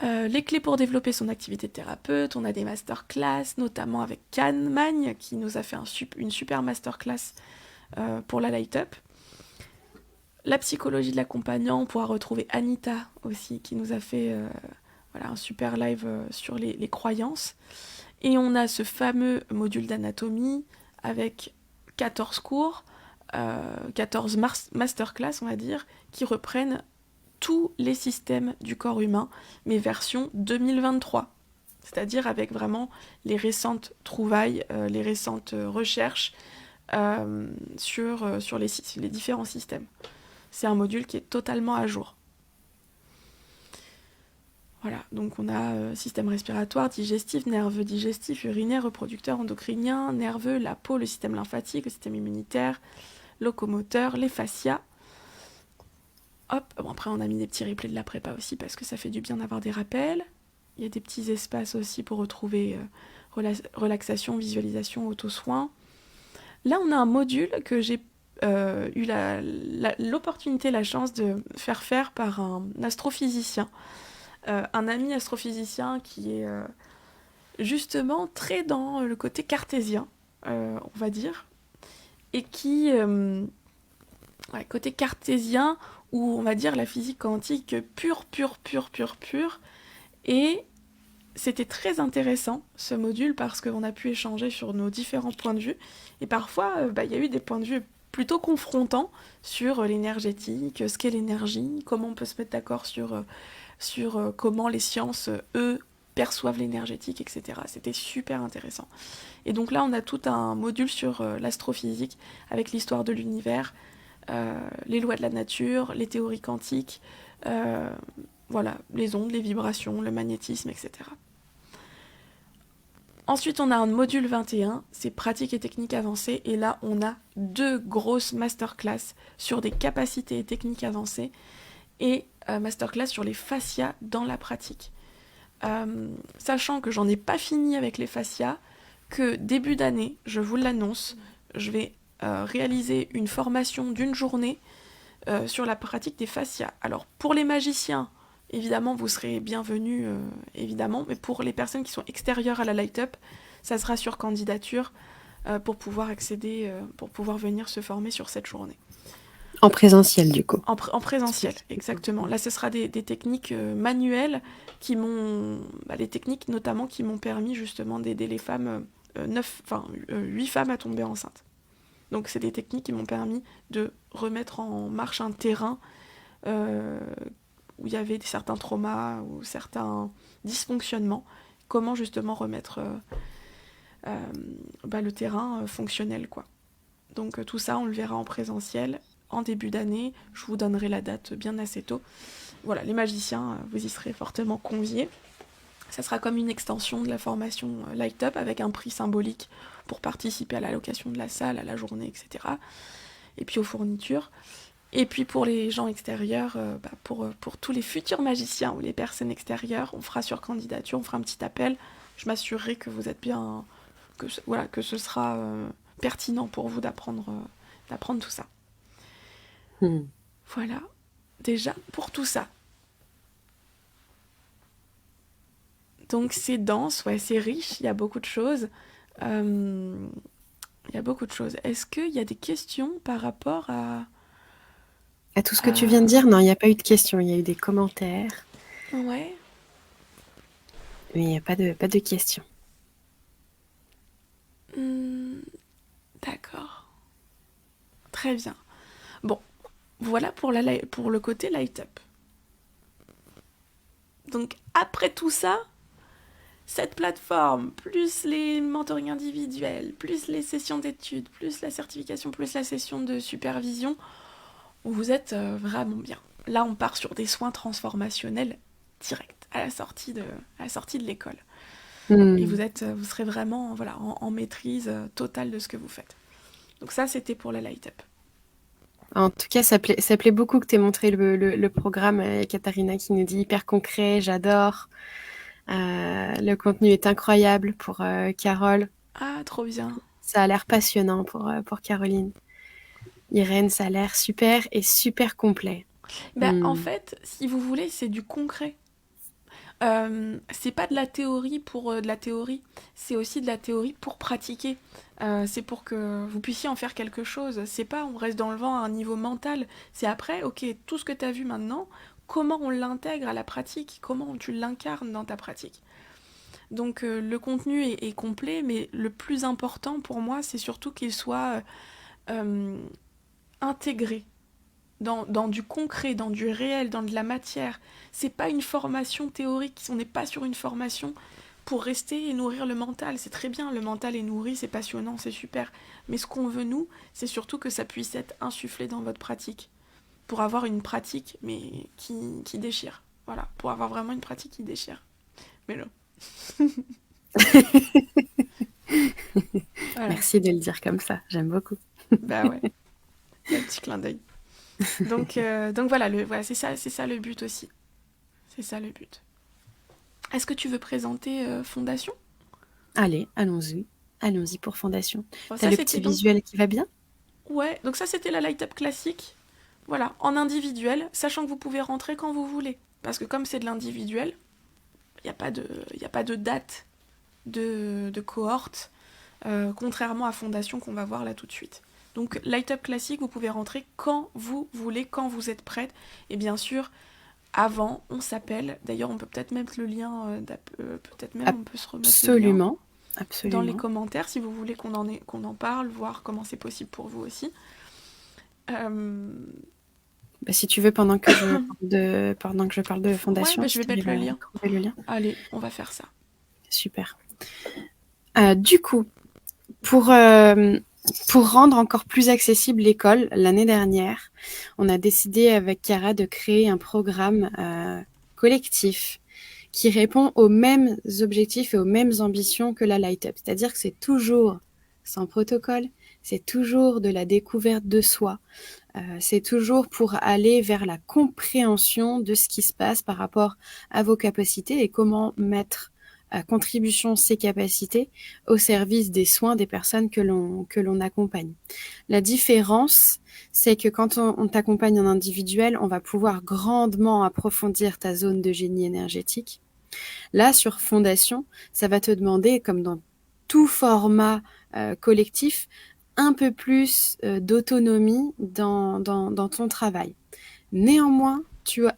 Les clés pour développer son activité de thérapeute, on a des masterclass, notamment avec Can Magne, qui nous a fait une super masterclass pour la Light Up. La psychologie de l'accompagnant, on pourra retrouver Anita aussi, qui nous a fait un super live sur les croyances. Et on a ce fameux module d'anatomie avec 14 cours, 14 masterclass, on va dire, qui reprennent tous les systèmes du corps humain, mais version 2023. C'est-à-dire avec vraiment les récentes trouvailles, les récentes recherches sur les différents systèmes. C'est un module qui est totalement à jour. Voilà, donc on a système respiratoire, digestif, nerveux digestif, urinaire, reproducteur, endocrinien, nerveux, la peau, le système lymphatique, le système immunitaire, locomoteur, les fascias. Hop, bon, après on a mis des petits replays de la prépa aussi parce que ça fait du bien d'avoir des rappels. Il y a des petits espaces aussi pour retrouver relaxation, visualisation, auto-soin. Là on a un module que j'ai eu l'opportunité, la chance de faire par un astrophysicien. Un ami astrophysicien qui est justement très dans le côté cartésien, on va dire, et qui, côté cartésien, où on va dire la physique quantique pure, et c'était très intéressant ce module parce qu'on a pu échanger sur nos différents points de vue, et parfois il y a eu des points de vue plutôt confrontants sur l'énergétique, ce qu'est l'énergie, comment on peut se mettre d'accord sur comment les sciences, eux, perçoivent l'énergétique, etc. C'était super intéressant. Et donc là, on a tout un module sur l'astrophysique, avec l'histoire de l'univers, les lois de la nature, les théories quantiques, les ondes, les vibrations, le magnétisme, etc. Ensuite, on a un module 21, c'est pratique et techniques avancées, et là, on a 2 grosses masterclass sur des capacités et techniques avancées, et masterclass sur les fascias dans la pratique. Sachant que j'en ai pas fini avec les fascias, que début d'année, je vous l'annonce, je vais réaliser une formation d'une journée sur la pratique des fascias. Alors pour les magiciens, évidemment vous serez bienvenus, évidemment, mais pour les personnes qui sont extérieures à la Light Up, ça sera sur candidature pour pouvoir accéder, pour pouvoir venir se former sur cette journée. En présentiel, du coup. En présentiel, exactement. Là, ce sera des techniques manuelles qui m'ont... les techniques notamment qui m'ont permis justement d'aider les femmes, 8 femmes à tomber enceintes. Donc, c'est des techniques qui m'ont permis de remettre en marche un terrain où il y avait certains traumas ou certains dysfonctionnements. Comment justement remettre le terrain fonctionnel, quoi. Donc, tout ça, on le verra en présentiel. En début d'année, je vous donnerai la date bien assez tôt. Voilà, les magiciens, vous y serez fortement conviés. Ça sera comme une extension de la formation Light Up avec un prix symbolique pour participer à la location de la salle, à la journée, etc. Et puis aux fournitures. Et puis pour les gens extérieurs, pour tous les futurs magiciens ou les personnes extérieures, on fera sur candidature, on fera un petit appel. Je m'assurerai que vous êtes bien, que ce sera pertinent pour vous d'apprendre tout ça. Voilà, déjà pour tout ça. Donc c'est dense, ouais, c'est riche, il y a beaucoup de choses. Est-ce qu'il y a des questions par rapport à tout ce que tu viens de dire? Non, il n'y a pas eu de questions, il y a eu des commentaires. Ouais. Mais il n'y a pas de questions. Très bien. Bon, voilà pour le côté light up. Donc après tout ça, cette plateforme, plus les mentorings individuels, plus les sessions d'études, plus la certification, plus la session de supervision, vous êtes vraiment bien. Là, on part sur des soins transformationnels directs à la sortie de l'école. Et vous serez vraiment voilà, en maîtrise totale de ce que vous faites. Donc ça, c'était pour la light up. En tout cas, ça plaît beaucoup que tu aies montré le programme. Katharina qui nous dit hyper concret, j'adore. Le contenu est incroyable pour Carole. Ah, trop bien. Ça a l'air passionnant pour Caroline. Irène, ça a l'air super et super complet. En fait, si vous voulez, c'est du concret. C'est pas de la théorie pour de la théorie, c'est aussi de la théorie pour pratiquer. C'est pour que vous puissiez en faire quelque chose. C'est pas on reste dans le vent à un niveau mental. C'est après, ok, tout ce que tu as vu maintenant, comment on l'intègre à la pratique, comment tu l'incarnes dans ta pratique. Donc le contenu est complet, mais le plus important pour moi, c'est surtout qu'il soit intégré dans du concret, dans du réel, dans de la matière. C'est pas une formation théorique, on n'est pas sur une formation pour rester et nourrir le mental. C'est très bien, le mental est nourri, c'est passionnant, c'est super. Mais ce qu'on veut, nous, c'est surtout que ça puisse être insufflé dans votre pratique. Pour avoir une pratique, mais qui déchire. Voilà, pour avoir vraiment une pratique qui déchire. Mais non. Voilà. Merci de le dire comme ça, j'aime beaucoup. Bah ouais, un petit clin d'œil. Donc voilà, c'est ça le but aussi. C'est ça le but. Est-ce que tu veux présenter Fondation ? Allez, allons-y pour Fondation. Bon, t'as le petit visuel qui va bien ? Ouais, donc ça c'était la light-up classique. Voilà, en individuel, sachant que vous pouvez rentrer quand vous voulez. Parce que comme c'est de l'individuel, il n'y a pas de date de cohorte, contrairement à Fondation qu'on va voir là tout de suite. Donc light-up classique, vous pouvez rentrer quand vous voulez, quand vous êtes prête. Et bien sûr, avant, on s'appelle. D'ailleurs, on peut peut-être mettre le lien, peut-être même on peut se remettre le lien dans les commentaires si vous voulez qu'on en parle, voir comment c'est possible pour vous aussi. Si tu veux, pendant que je parle de Fondation, je vais mettre le lien. Allez, on va faire ça. Super. Du coup, pour rendre encore plus accessible l'école, l'année dernière, on a décidé avec Chiara de créer un programme collectif qui répond aux mêmes objectifs et aux mêmes ambitions que la Light Up. C'est-à-dire que c'est toujours sans protocole, c'est toujours de la découverte de soi, c'est toujours pour aller vers la compréhension de ce qui se passe par rapport à vos capacités et comment mettre à contribution ces capacités au service des soins des personnes que l'on accompagne. La différence, c'est que quand on t'accompagne en individuel, on va pouvoir grandement approfondir ta zone de génie énergétique. Là, sur Fondation, ça va te demander, comme dans tout format collectif, un peu plus d'autonomie dans ton travail. Néanmoins, tu as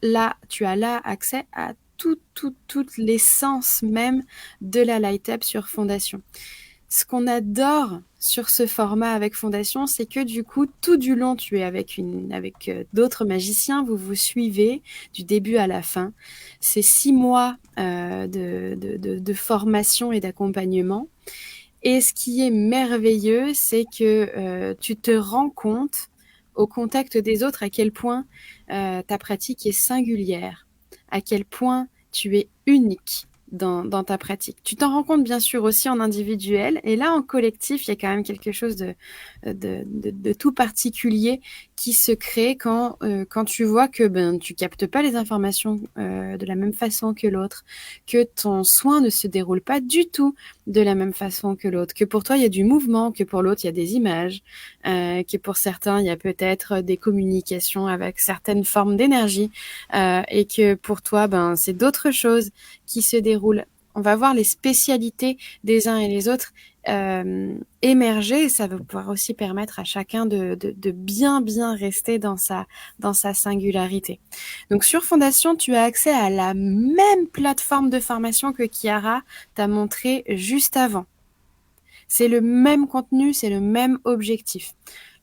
là accès à toute l'essence même de la Light Up sur Fondation. Ce qu'on adore sur ce format avec Fondation, c'est que du coup, tout du long, tu es avec d'autres magiciens, vous vous suivez du début à la fin. C'est 6 mois de formation et d'accompagnement. Et ce qui est merveilleux, c'est que tu te rends compte au contact des autres à quel point ta pratique est singulière, à quel point tu es unique dans ta pratique. Tu t'en rends compte bien sûr aussi en individuel, et là en collectif, il y a quand même quelque chose de tout particulier qui se crée quand tu vois que tu captes pas les informations de la même façon que l'autre, que ton soin ne se déroule pas du tout de la même façon que l'autre, que pour toi il y a du mouvement, que pour l'autre il y a des images, que pour certains il y a peut-être des communications avec certaines formes d'énergie, et que pour toi c'est d'autres choses qui se déroulent. On va voir les spécialités des uns et les autres émerger, et ça va pouvoir aussi permettre à chacun de bien rester dans sa singularité. Donc sur Fondation, tu as accès à la même plateforme de formation que Chiara t'a montré juste avant. C'est le même contenu, c'est le même objectif.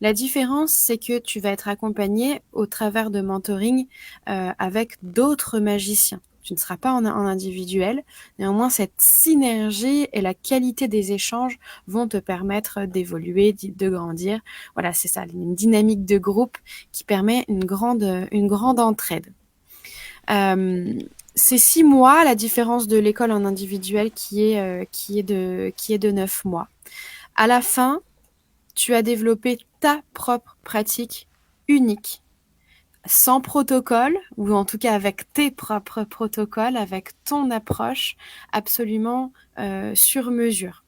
La différence, c'est que tu vas être accompagné au travers de mentoring avec d'autres magiciens. Tu ne seras pas en individuel. Néanmoins, cette synergie et la qualité des échanges vont te permettre d'évoluer, de grandir. Voilà, c'est ça, une dynamique de groupe qui permet une grande entraide. C'est 6 mois, la différence de l'école en individuel qui est de 9 mois. À la fin, tu as développé ta propre pratique unique, sans protocole, ou en tout cas avec tes propres protocoles, avec ton approche absolument sur mesure.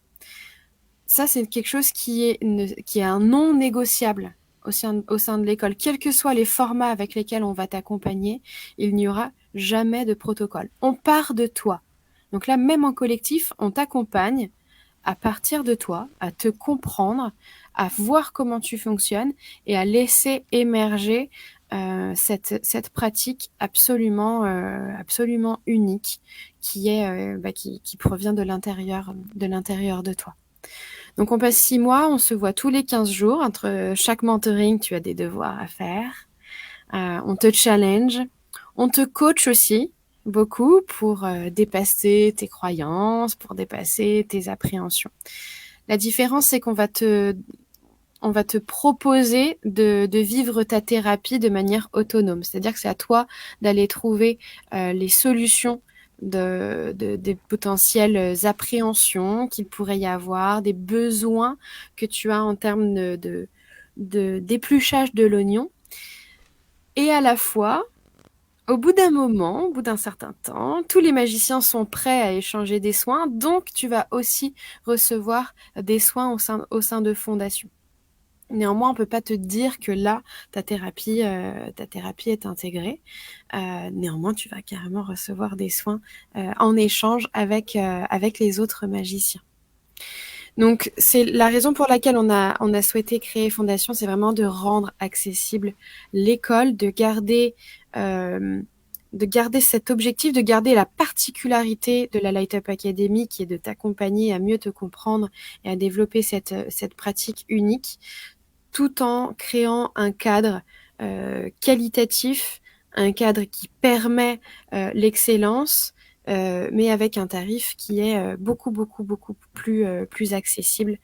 Ça, c'est quelque chose qui est un non négociable au sein de l'école. Quels que soient les formats avec lesquels on va t'accompagner, il n'y aura jamais de protocole. On part de toi. Donc là, même en collectif, on t'accompagne à partir de toi, à te comprendre, à voir comment tu fonctionnes et à laisser émerger cette pratique absolument unique qui provient de l'intérieur de toi. Donc on passe 6 mois, on se voit tous les 15 jours. Entre chaque mentoring, tu as des devoirs à faire. On te challenge. On te coach aussi beaucoup pour dépasser tes croyances, pour dépasser tes appréhensions. La différence, c'est qu'on va te proposer de vivre ta thérapie de manière autonome. C'est-à-dire que c'est à toi d'aller trouver les solutions des potentielles appréhensions qu'il pourrait y avoir, des besoins que tu as en termes d'épluchage de l'oignon. Et à la fois, au bout d'un moment, au bout d'un certain temps, tous les magiciens sont prêts à échanger des soins, donc tu vas aussi recevoir des soins au sein de Fondation. Néanmoins, on ne peut pas te dire que là, ta thérapie est intégrée. Néanmoins, tu vas carrément recevoir des soins en échange avec les autres magiciens. Donc, c'est la raison pour laquelle on a souhaité créer Fondation, c'est vraiment de rendre accessible l'école, de garder cet objectif, de garder la particularité de la Light Up Academy, qui est de t'accompagner à mieux te comprendre et à développer cette pratique unique, tout en créant un cadre qualitatif, un cadre qui permet l'excellence, mais avec un tarif qui est beaucoup plus accessible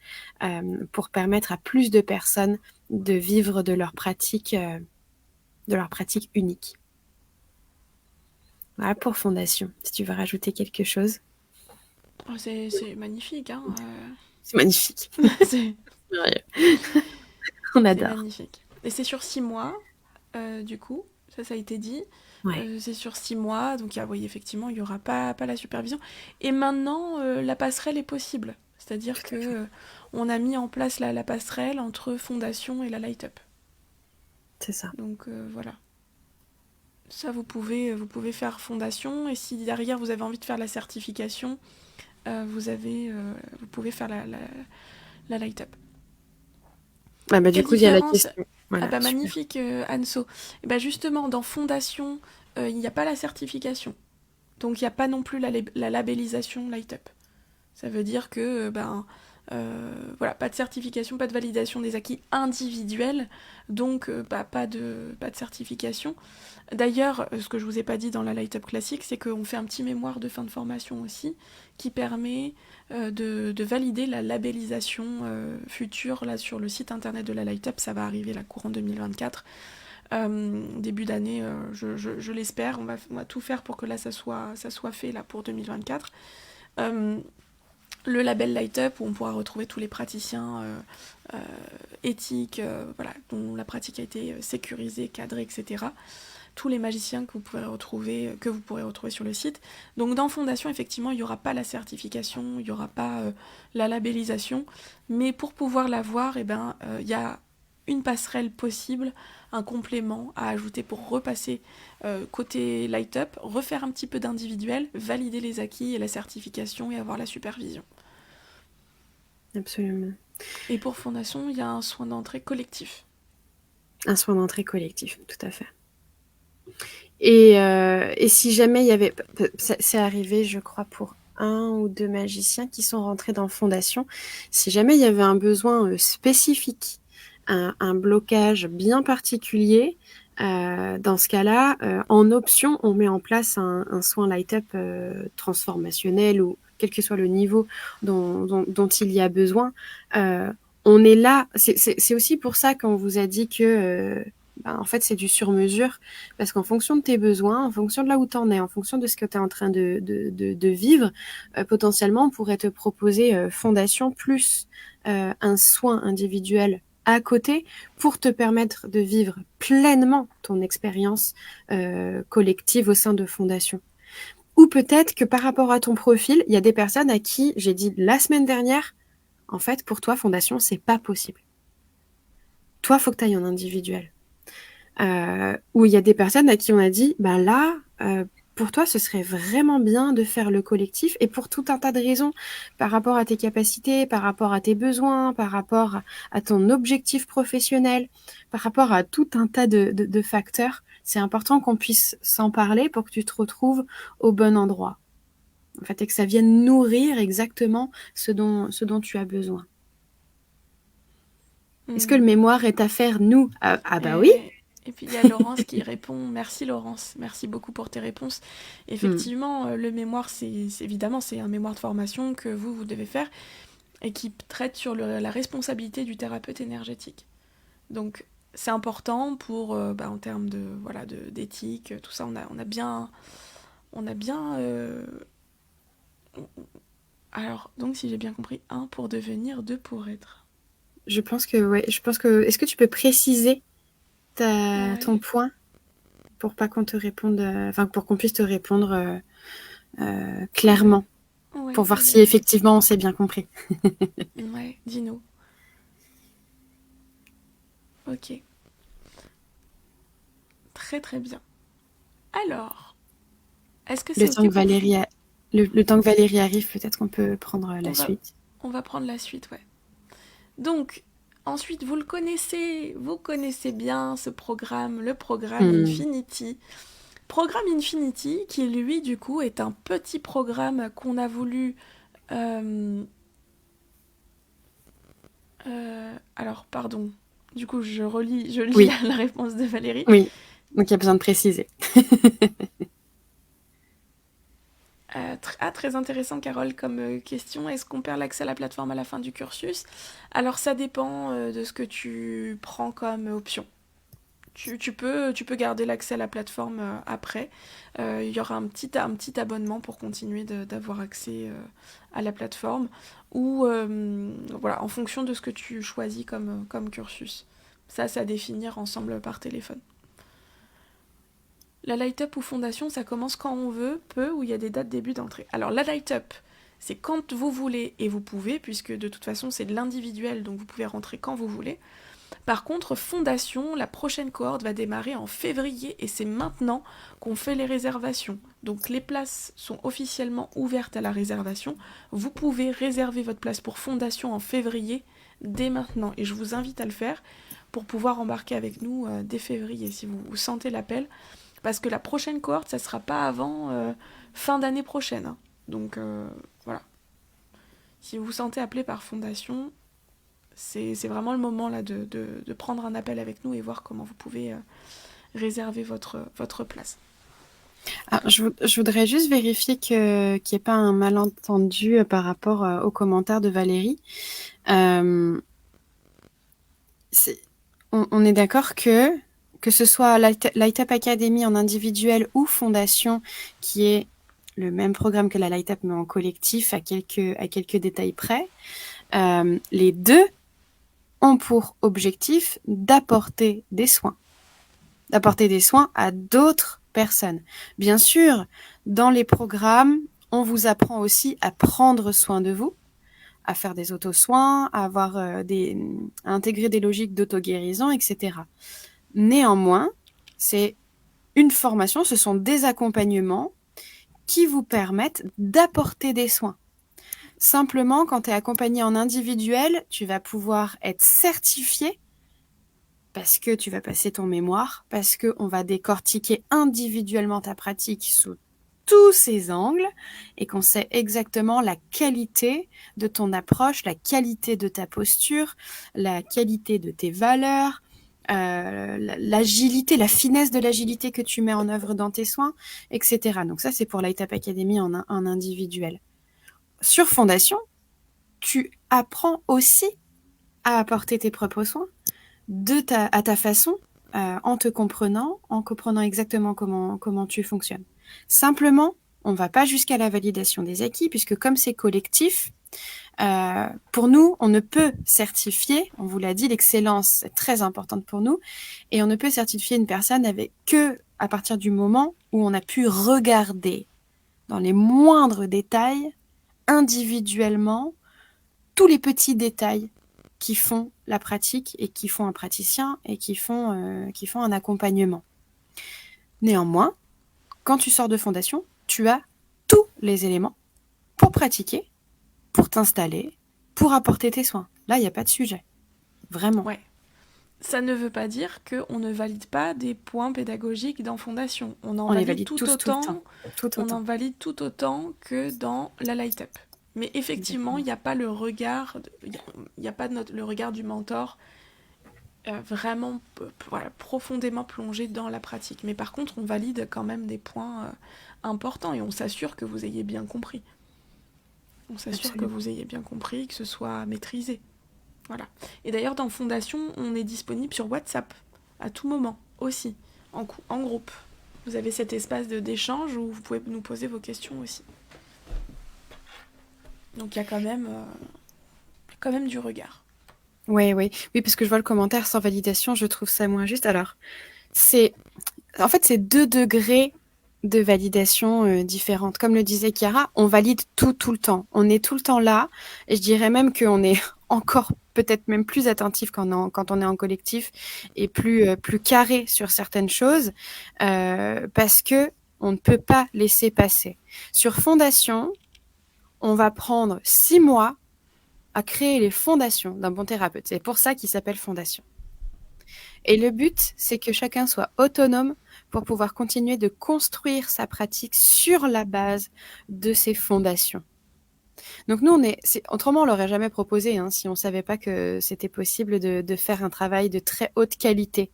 pour permettre à plus de personnes de vivre de leur pratique unique. Voilà pour Fondation. Si tu veux rajouter quelque chose. Oh, c'est magnifique, hein. C'est magnifique. C'est On adore. magnifique. Et c'est sur 6 mois, du coup, ça a été dit. Ouais. C'est sur 6 mois, donc oui, effectivement, il n'y aura pas la supervision. Et maintenant, la passerelle est possible. C'est-à-dire que on a mis en place la passerelle entre Fondation et la Light Up. C'est ça. Donc voilà. Ça, vous pouvez faire Fondation, et si derrière vous avez envie de faire la certification, vous pouvez faire la Light Up. Ah bah, du coup, il y a la question. Voilà, magnifique, Anso. Et bah justement, dans Fondation, il n'y a pas la certification. Donc il n'y a pas non plus la labellisation Light Up. Ça veut dire que voilà, pas de certification, pas de validation des acquis individuels, donc pas de certification. D'ailleurs, ce que je vous ai pas dit dans la Light Up classique, c'est qu'on fait un petit mémoire de fin de formation aussi, qui permet de valider la labellisation future là sur le site internet de la Light Up. Ça va arriver là courant 2024. Début d'année, je l'espère. On va tout faire pour que là ça soit fait là pour 2024. Le label Light Up, où on pourra retrouver tous les praticiens éthiques, voilà, dont la pratique a été sécurisée, cadrée, etc. Tous les magiciens que vous pourrez retrouver sur le site. Donc dans Fondation, effectivement, il n'y aura pas la certification, il n'y aura pas la labellisation, mais pour pouvoir l'avoir, il y a une passerelle possible, un complément à ajouter pour repasser côté Light Up, refaire un petit peu d'individuel, valider les acquis et la certification et avoir la supervision. Absolument. Et pour Fondation, il y a un soin d'entrée collectif. Un soin d'entrée collectif, tout à fait. Et si jamais il y avait... C'est arrivé, je crois, pour un ou deux magiciens qui sont rentrés dans Fondation. Si jamais il y avait un besoin spécifique, un blocage bien particulier, dans ce cas-là, en option, on met en place un soin light-up transformationnel ou quel que soit le niveau dont il y a besoin. On est là. C'est aussi pour ça qu'on vous a dit que en fait, c'est du sur-mesure, parce qu'en fonction de tes besoins, en fonction de là où tu en es, en fonction de ce que tu es en train de vivre, potentiellement, on pourrait te proposer Fondation plus un soin individuel à côté pour te permettre de vivre pleinement ton expérience collective au sein de Fondation. Ou peut-être que par rapport à ton profil, il y a des personnes à qui j'ai dit la semaine dernière, en fait, pour toi, Fondation, c'est pas possible. Toi, faut que tu ailles en individuel. Où il y a des personnes à qui on a dit, bah là, pour toi, ce serait vraiment bien de faire le collectif, et pour tout un tas de raisons, par rapport à tes capacités, par rapport à tes besoins, par rapport à ton objectif professionnel, par rapport à tout un tas de facteurs, c'est important qu'on puisse s'en parler pour que tu te retrouves au bon endroit. En fait, et que ça vienne nourrir exactement ce dont tu as besoin. Est-ce que le mémoire est à faire, nous? Ah bah oui. Et puis il y a Laurence qui répond. Merci Laurence, merci beaucoup pour tes réponses. Effectivement, le mémoire, évidemment, c'est un mémoire de formation que vous devez faire et qui traite sur la responsabilité du thérapeute énergétique. Donc c'est important pour, en termes d'éthique, tout ça, on a bien. Alors, donc si j'ai bien compris, 1 pour devenir, 2 pour être. Je pense que, ouais. Est-ce que tu peux préciser ton point pour pas qu'on te réponde, pour qu'on puisse te répondre clairement, pour voir si effectivement on s'est bien compris. Ouais, dis-nous. Ok. Très très bien. Alors, est-ce que c'est le temps que Valérie arrive, peut-être qu'on peut prendre la suite. On va prendre la suite, ouais. Donc, ensuite, vous connaissez bien ce programme, le programme Infinity. Programme Infinity, qui lui, du coup, est un petit programme qu'on a voulu... alors, pardon. Du coup, je lis la réponse de Valérie. Oui, donc il y a besoin de préciser. Très intéressant, Carole, comme question. Est-ce qu'on perd l'accès à la plateforme à la fin du cursus? Alors, ça dépend de ce que tu prends comme option. Tu peux garder l'accès à la plateforme après. Il y aura un petit abonnement pour continuer d'avoir accès à la plateforme. Ou, en fonction de ce que tu choisis comme cursus. Ça, c'est à définir ensemble par téléphone. La light-up ou fondation, ça commence quand on veut, ou il y a des dates début d'entrée. Alors la light-up, c'est quand vous voulez et vous pouvez, puisque de toute façon c'est de l'individuel, donc vous pouvez rentrer quand vous voulez. Par contre, fondation, la prochaine cohorte va démarrer en février et c'est maintenant qu'on fait les réservations. Donc les places sont officiellement ouvertes à la réservation. Vous pouvez réserver votre place pour fondation en février dès maintenant et je vous invite à le faire pour pouvoir embarquer avec nous dès février si vous sentez l'appel. Parce que la prochaine cohorte, ça ne sera pas avant fin d'année prochaine. Hein. Donc voilà. Si vous vous sentez appelé par fondation, c'est vraiment le moment là de prendre un appel avec nous et voir comment vous pouvez réserver votre place. Ah, je voudrais juste vérifier qu'il n'y ait pas un malentendu par rapport aux commentaires de Valérie. On est d'accord que ce soit Light Up Academy en individuel ou Fondation, qui est le même programme que la Light Up mais en collectif à quelques détails près, les deux ont pour objectif d'apporter des soins à d'autres personnes. Bien sûr, dans les programmes, on vous apprend aussi à prendre soin de vous, à faire des auto-soins, à intégrer des logiques d'auto-guérison, etc. Néanmoins, c'est une formation, ce sont des accompagnements qui vous permettent d'apporter des soins. Simplement, quand tu es accompagné en individuel, tu vas pouvoir être certifié parce que tu vas passer ton mémoire, parce qu'on va décortiquer individuellement ta pratique sous tous ces angles et qu'on sait exactement la qualité de ton approche, la qualité de ta posture, la qualité de tes valeurs, l'agilité, la finesse de l'agilité que tu mets en œuvre dans tes soins, etc. Donc ça, c'est pour Light Up Academy en individuel. Sur Fondation, tu apprends aussi à apporter tes propres soins à ta façon, en te comprenant, en comprenant exactement comment tu fonctionnes. Simplement, on ne va pas jusqu'à la validation des acquis, puisque comme c'est collectif, pour nous, on ne peut certifier, on vous l'a dit, l'excellence est très importante pour nous, et on ne peut certifier une personne que à partir du moment où on a pu regarder dans les moindres détails, individuellement, tous les petits détails qui font la pratique et qui font un praticien et qui font un accompagnement. Néanmoins, quand tu sors de Fondation, tu as tous les éléments pour pratiquer, pour t'installer, pour apporter tes soins. Là, il n'y a pas de sujet. Vraiment. Ouais. Ça ne veut pas dire qu'on ne valide pas des points pédagogiques dans Fondation. On en les valide valide tout tous, tout le autant. temps. Tout On autant. en valide tout autant que dans la Light Up. Mais effectivement, il n'y a pas le regard, il y a pas le regard du mentor vraiment profondément plongé dans la pratique. Mais par contre, on valide quand même des points importants et on s'assure que vous ayez bien compris. On s'assure Absolument. que vous ayez bien compris, que ce soit maîtrisé. Voilà. Et d'ailleurs, dans Fondation, on est disponible sur WhatsApp à tout moment aussi, en groupe. Vous avez cet espace d'échange où vous pouvez nous poser vos questions aussi. Donc il y a quand même du regard. Oui, parce que je vois le commentaire sans validation, je trouve ça moins juste. Alors, en fait, c'est 2 degrés de validation différentes. Comme le disait Chiara, on valide tout le temps. On est tout le temps là, et je dirais même qu'on est encore peut-être même plus attentif quand on est en collectif et plus carré sur certaines choses, parce que on ne peut pas laisser passer. Sur Fondation, on va prendre 6 mois à créer les fondations d'un bon thérapeute. C'est pour ça qu'il s'appelle Fondation. Et le but, c'est que chacun soit autonome pour pouvoir continuer de construire sa pratique sur la base de ses fondations. Donc nous, autrement, on l'aurait jamais proposé si on savait pas que c'était possible de faire un travail de très haute qualité.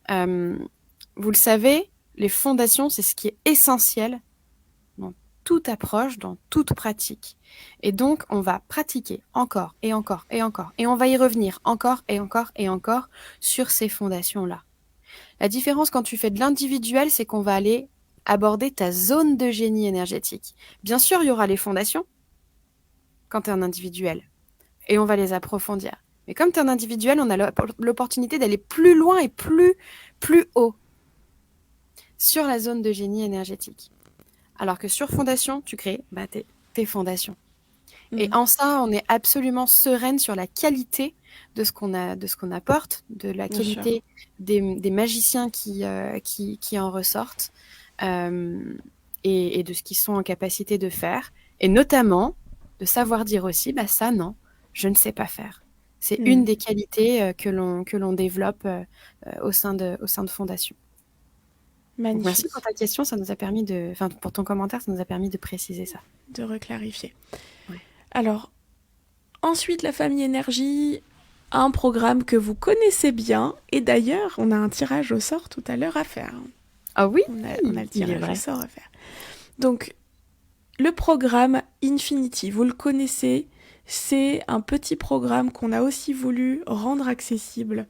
Vous le savez, les fondations, c'est ce qui est essentiel dans toute approche, dans toute pratique. Et donc, on va pratiquer encore et encore et encore. Et on va y revenir encore et encore et encore sur ces fondations-là. La différence quand tu fais de l'individuel, c'est qu'on va aller aborder ta zone de génie énergétique. Bien sûr, il y aura les fondations quand tu es en individuel. Et on va les approfondir. Mais comme tu es en individuel, on a l'opportunité d'aller plus loin et plus haut sur la zone de génie énergétique. Alors que sur Fondation, tu crées tes fondations. Et en ça, on est absolument sereine sur la qualité de ce qu'on apporte, de la qualité des magiciens qui en ressortent, et de ce qu'ils sont en capacité de faire. Et notamment, de savoir dire aussi, ça, non, je ne sais pas faire. C'est une des qualités que l'on développe au sein de Fondation. Magnifique. Donc, merci pour ta question, ça nous a permis pour ton commentaire, ça nous a permis de préciser ça. De reclarifier. Ouais. Alors, ensuite, la famille énergie, un programme que vous connaissez bien, et d'ailleurs, on a un tirage au sort tout à l'heure à faire. Ah oui, on a le tirage au sort à faire. Donc, le programme Infinity, vous le connaissez, c'est un petit programme qu'on a aussi voulu rendre accessible.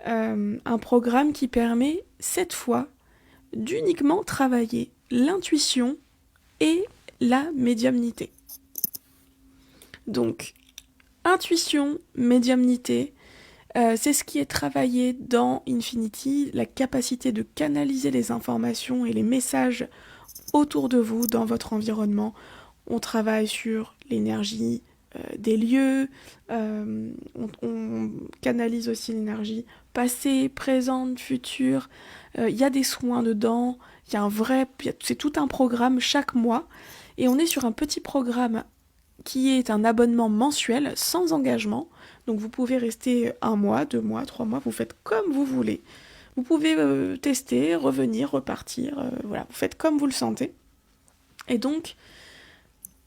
Un programme qui permet, cette fois, d'uniquement travailler l'intuition et la médiumnité. Donc, intuition, médiumnité, c'est ce qui est travaillé dans Infinity, la capacité de canaliser les informations et les messages autour de vous, dans votre environnement. On travaille sur l'énergie des lieux, on canalise aussi l'énergie passée, présente, future. Il y a des soins dedans, c'est tout un programme chaque mois, et on est sur un petit programme qui est un abonnement mensuel sans engagement. Donc vous pouvez rester 1 mois, 2 mois, 3 mois, vous faites comme vous voulez. Vous pouvez tester, revenir, repartir, voilà, vous faites comme vous le sentez. Et donc,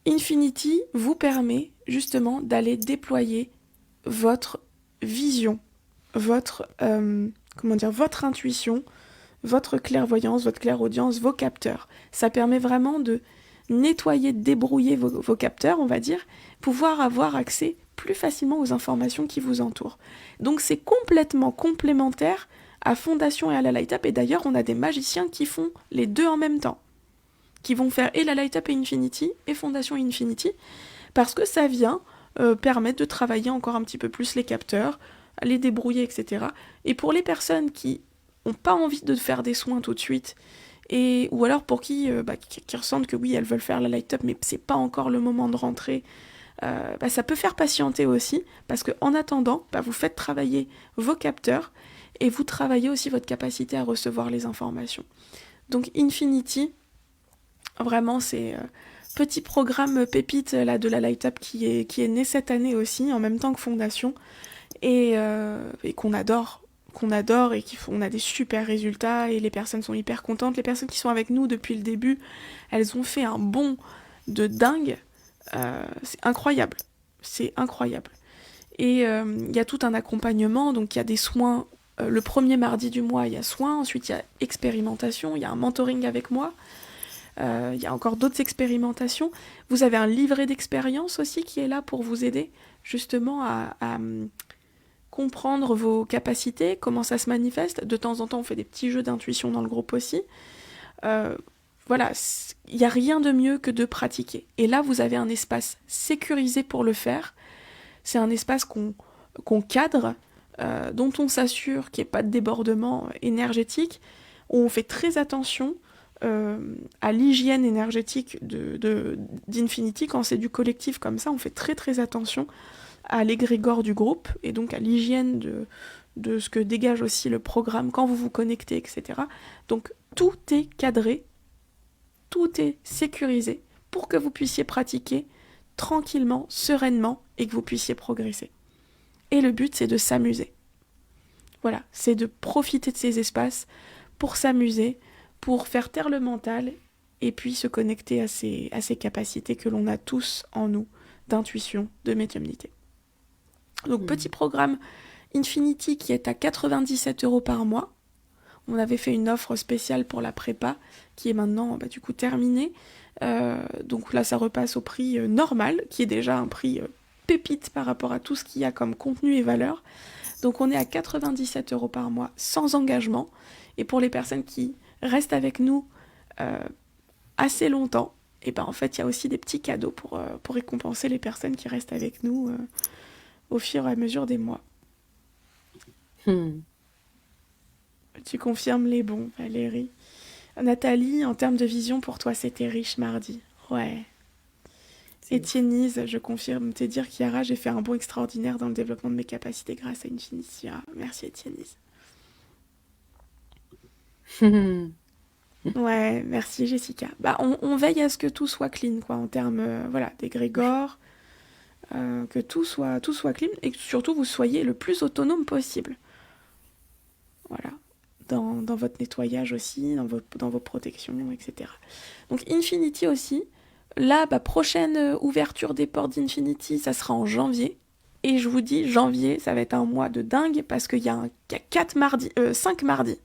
Infinity vous permet justement d'aller déployer votre vision, votre intuition, votre clairvoyance, votre clairaudience, vos capteurs. Ça permet vraiment de nettoyer, de débrouiller vos capteurs, on va dire, pouvoir avoir accès plus facilement aux informations qui vous entourent. Donc c'est complètement complémentaire à Fondation et à la Light Up, et d'ailleurs on a des magiciens qui font les deux en même temps, qui vont faire et la Light Up et Infinity, et Fondation et Infinity, parce que ça vient permettre de travailler encore un petit peu plus les capteurs, les débrouiller, etc. Et pour les personnes qui n'ont pas envie de faire des soins tout de suite, ou alors pour qui ressentent que oui, elles veulent faire la Light Up, mais c'est pas encore le moment de rentrer, ça peut faire patienter aussi, parce qu'en attendant, vous faites travailler vos capteurs, et vous travaillez aussi votre capacité à recevoir les informations. Donc Infinity, vraiment c'est petit programme pépite là, de la Light Up qui est né cette année aussi, en même temps que Fondation, et qu'on adore et on a des super résultats, et les personnes sont hyper contentes. Les personnes qui sont avec nous depuis le début, elles ont fait un bond de dingue. C'est incroyable. Et il y a tout un accompagnement, donc il y a des soins. Le premier mardi du mois, il y a soins, ensuite il y a expérimentation, il y a un mentoring avec moi, il y a encore d'autres expérimentations. Vous avez un livret d'expérience aussi qui est là pour vous aider justement à comprendre vos capacités, comment ça se manifeste. De temps en temps, on fait des petits jeux d'intuition dans le groupe aussi. Voilà, il n'y a rien de mieux que de pratiquer. Et là, vous avez un espace sécurisé pour le faire. C'est un espace qu'on cadre, dont on s'assure qu'il n'y ait pas de débordement énergétique, où on fait très attention à l'hygiène énergétique d'Infinity. Quand c'est du collectif comme ça, on fait très très attention à l'égrégore du groupe, et donc à l'hygiène de ce que dégage aussi le programme quand vous vous connectez, etc. Donc tout est cadré, tout est sécurisé pour que vous puissiez pratiquer tranquillement, sereinement, et que vous puissiez progresser. Et le but, c'est de s'amuser. Voilà, c'est de profiter de ces espaces pour s'amuser, pour faire taire le mental, et puis se connecter à ces capacités que l'on a tous en nous, d'intuition, de médiumnité. Donc petit programme Infinity qui est à 97 € par mois. On avait fait une offre spéciale pour la prépa qui est maintenant du coup terminée. Donc là ça repasse au prix normal, qui est déjà un prix pépite par rapport à tout ce qu'il y a comme contenu et valeur. Donc on est à 97 € par mois sans engagement. Et pour les personnes qui restent avec nous assez longtemps, et en fait il y a aussi des petits cadeaux pour récompenser les personnes qui restent avec nous au fur et à mesure des mois. Tu confirmes les bons, Valérie. Nathalie, en termes de vision, pour toi, c'était riche mardi. Ouais. Étiennise, je confirme te dire qu'Yara, j'ai fait un bond extraordinaire dans le développement de mes capacités grâce à Infinity. Ah, merci Étiennise. Ouais, merci Jessica. On veille à ce que tout soit clean, quoi, en termes d'égrégore, que tout soit clean, et que surtout vous soyez le plus autonome possible. Voilà. Dans votre nettoyage aussi, dans vos protections, etc. Donc Infinity aussi. Là, prochaine ouverture des portes d'Infinity, ça sera en janvier. Et je vous dis, janvier, ça va être un mois de dingue parce qu'il y a 5 mardis.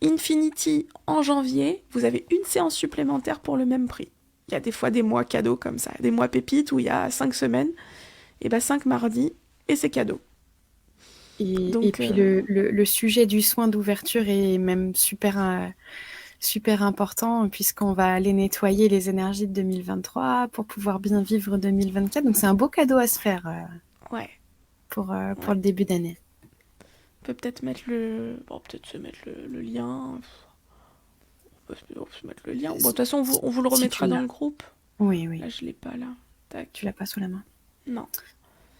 Infinity en janvier, vous avez une séance supplémentaire pour le même prix. Il y a des fois des mois cadeaux comme ça, des mois pépites où il y a 5 semaines. Et 5 mardis, et c'est cadeau. Et puis le sujet du soin d'ouverture est même super important, puisqu'on va aller nettoyer les énergies de 2023 pour pouvoir bien vivre 2024. Donc c'est un beau cadeau à se faire pour le début d'année. On peut peut-être mettre le lien. On peut se mettre le lien. De toute façon, on vous le remettra dans le groupe. Oui. Là, je l'ai pas là. Tac. Tu l'as pas sous la main? Non.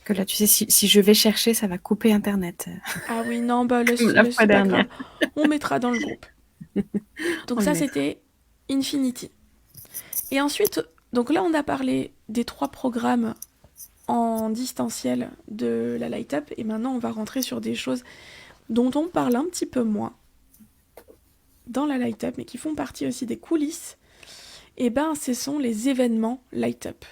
Que là, tu sais, si je vais chercher, ça va couper Internet. Ah oui, non, laisse fois dernière. On mettra dans le groupe. Donc ça, c'était Infinity. Et ensuite, donc là, on a parlé des 3 programmes en distanciel de la Light Up, et maintenant, on va rentrer sur des choses dont on parle un petit peu moins dans la Light Up, mais qui font partie aussi des coulisses. Et ben, ce sont les événements Light Up.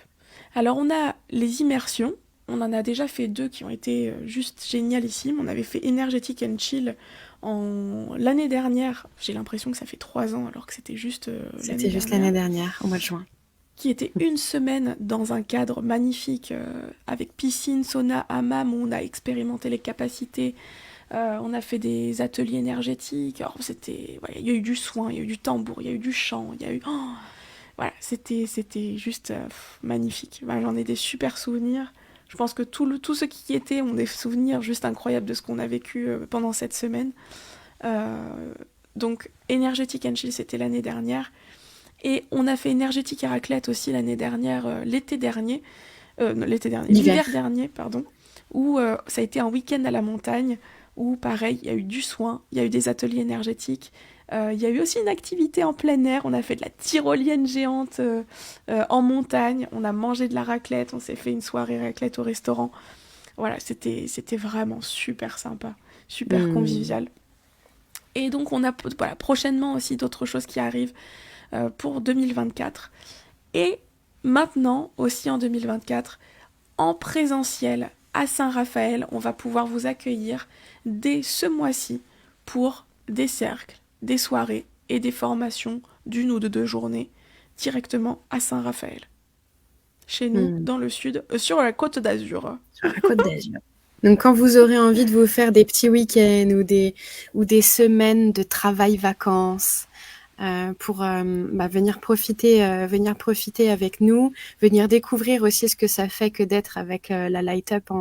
Alors, on a les immersions. On en a déjà fait 2 qui ont été juste génialissimes. On avait fait Energetic and Chill l'année dernière. J'ai l'impression que ça fait 3 ans alors que c'était juste C'était juste l'année dernière, au mois de juin. Qui était une semaine dans un cadre magnifique avec piscine, sauna, hammam, où on a expérimenté les capacités. On a fait des ateliers énergétiques. Alors, voilà, il y a eu du soin, il y a eu du tambour, il y a eu du chant, il y a eu... voilà, c'était juste magnifique. Voilà, j'en ai des super souvenirs. Je pense que tous ceux qui y étaient ont des souvenirs juste incroyables de ce qu'on a vécu pendant cette semaine. Donc, Energetic and Chill, c'était l'année dernière. Et on a fait Énergétique et raclette aussi l'année dernière, l'hiver dernier, pardon, où ça a été un week-end à la montagne, où pareil, il y a eu du soin, il y a eu des ateliers énergétiques, il y a eu aussi une activité en plein air, on a fait de la tyrolienne géante en montagne, on a mangé de la raclette, on s'est fait une soirée raclette au restaurant. Voilà, c'était vraiment super sympa, super convivial. Et donc on a prochainement aussi d'autres choses qui arrivent pour 2024. Et maintenant, aussi en 2024, en présentiel à Saint-Raphaël, on va pouvoir vous accueillir dès ce mois-ci pour des cercles, des soirées et des formations d'1 ou de 2 journées directement à Saint-Raphaël. Chez nous, dans le sud, sur la Côte d'Azur. Sur la Côte d'Azur. Donc, quand vous aurez envie de vous faire des petits week-ends ou des semaines de travail-vacances, pour venir profiter avec nous, venir découvrir aussi ce que ça fait que d'être avec la Light Up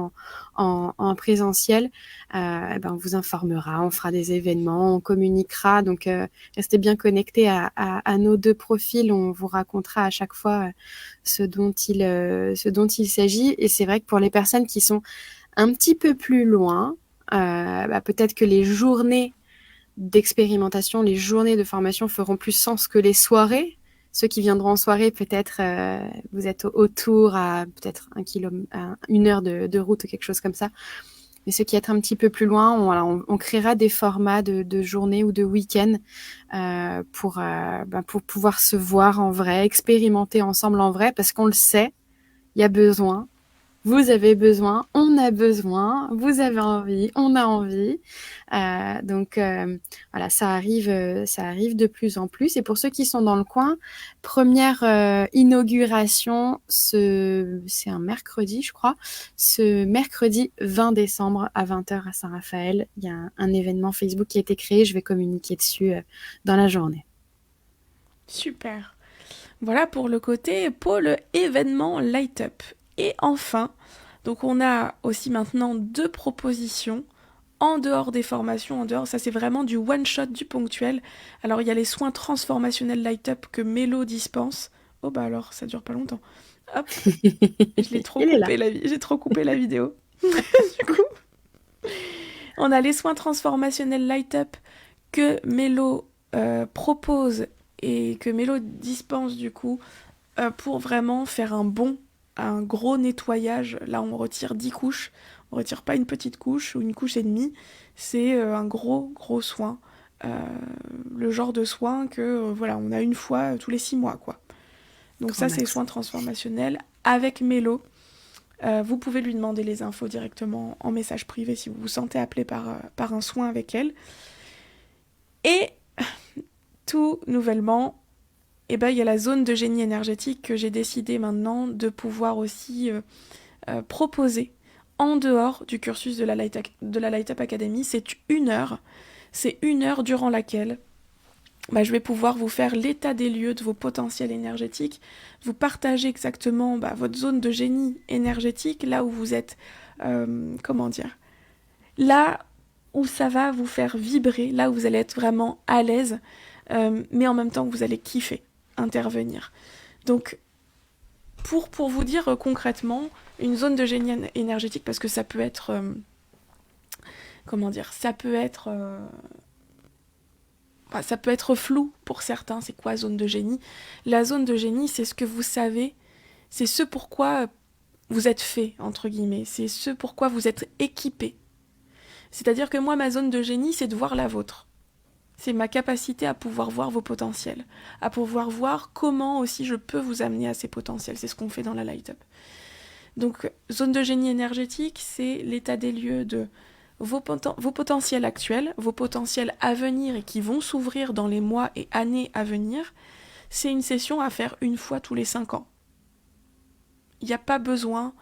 en présentiel. On vous informera, on fera des événements, on communiquera. Donc, restez bien connectés à nos 2 profils. On vous racontera à chaque fois ce dont il s'agit. Et c'est vrai que pour les personnes qui sont un petit peu plus loin, peut-être que les journées d'expérimentation, les journées de formation feront plus sens que les soirées. Ceux qui viendront en soirée, peut-être vous êtes autour à peut-être 1 heure de route ou quelque chose comme ça. Mais ceux qui êtes un petit peu plus loin, on créera des formats de journée ou de week-end pour pouvoir se voir en vrai, expérimenter ensemble en vrai, parce qu'on le sait, il y a besoin. Vous avez besoin, on a besoin, vous avez envie, on a envie. Voilà, ça arrive de plus en plus. Et pour ceux qui sont dans le coin, première inauguration, c'est un mercredi, je crois. Ce mercredi 20 décembre à 20h à Saint-Raphaël, il y a un événement Facebook qui a été créé. Je vais communiquer dessus dans la journée. Super. Voilà pour le côté pôle événement Light Up. Et enfin, donc on a aussi maintenant 2 propositions en dehors des formations, ça c'est vraiment du one-shot, du ponctuel. Alors il y a les soins transformationnels Light Up que Mélo dispense. Oh bah alors, ça dure pas longtemps. Hop, j'ai trop coupé la vidéo. Du coup, on a les soins transformationnels Light Up que Mélo propose et que Mélo dispense du coup pour vraiment faire un gros nettoyage. Là, on retire 10 couches. On retire pas une petite couche ou une couche et demie. C'est un gros soin. Le genre de soin que on a une fois tous les 6 mois, quoi. Donc ça, c'est soins transformationnels avec Mélo. Vous pouvez lui demander les infos directement en message privé si vous vous sentez appelé par un soin avec elle. Et tout nouvellement, il y a la zone de génie énergétique que j'ai décidé maintenant de pouvoir aussi proposer en dehors du cursus de la Light Up Academy. C'est 1 heure. C'est 1 heure durant laquelle je vais pouvoir vous faire l'état des lieux de vos potentiels énergétiques, vous partager exactement votre zone de génie énergétique, là où vous êtes, là où ça va vous faire vibrer, là où vous allez être vraiment à l'aise, mais en même temps que vous allez kiffer intervenir. Donc, pour vous dire concrètement, une zone de génie énergétique, parce que ça peut être... ça peut être flou pour certains, c'est quoi zone de génie ? La zone de génie, c'est ce que vous savez, c'est ce pourquoi vous êtes fait, entre guillemets, c'est ce pourquoi vous êtes équipé. C'est-à-dire que moi, ma zone de génie, c'est de voir la vôtre. C'est ma capacité à pouvoir voir vos potentiels, à pouvoir voir comment aussi je peux vous amener à ces potentiels. C'est ce qu'on fait dans la Light Up. Donc, zone de génie énergétique, c'est l'état des lieux de vos potentiels actuels, vos potentiels à venir et qui vont s'ouvrir dans les mois et années à venir. C'est une session à faire une fois tous les 5 ans. Il n'y a pas besoin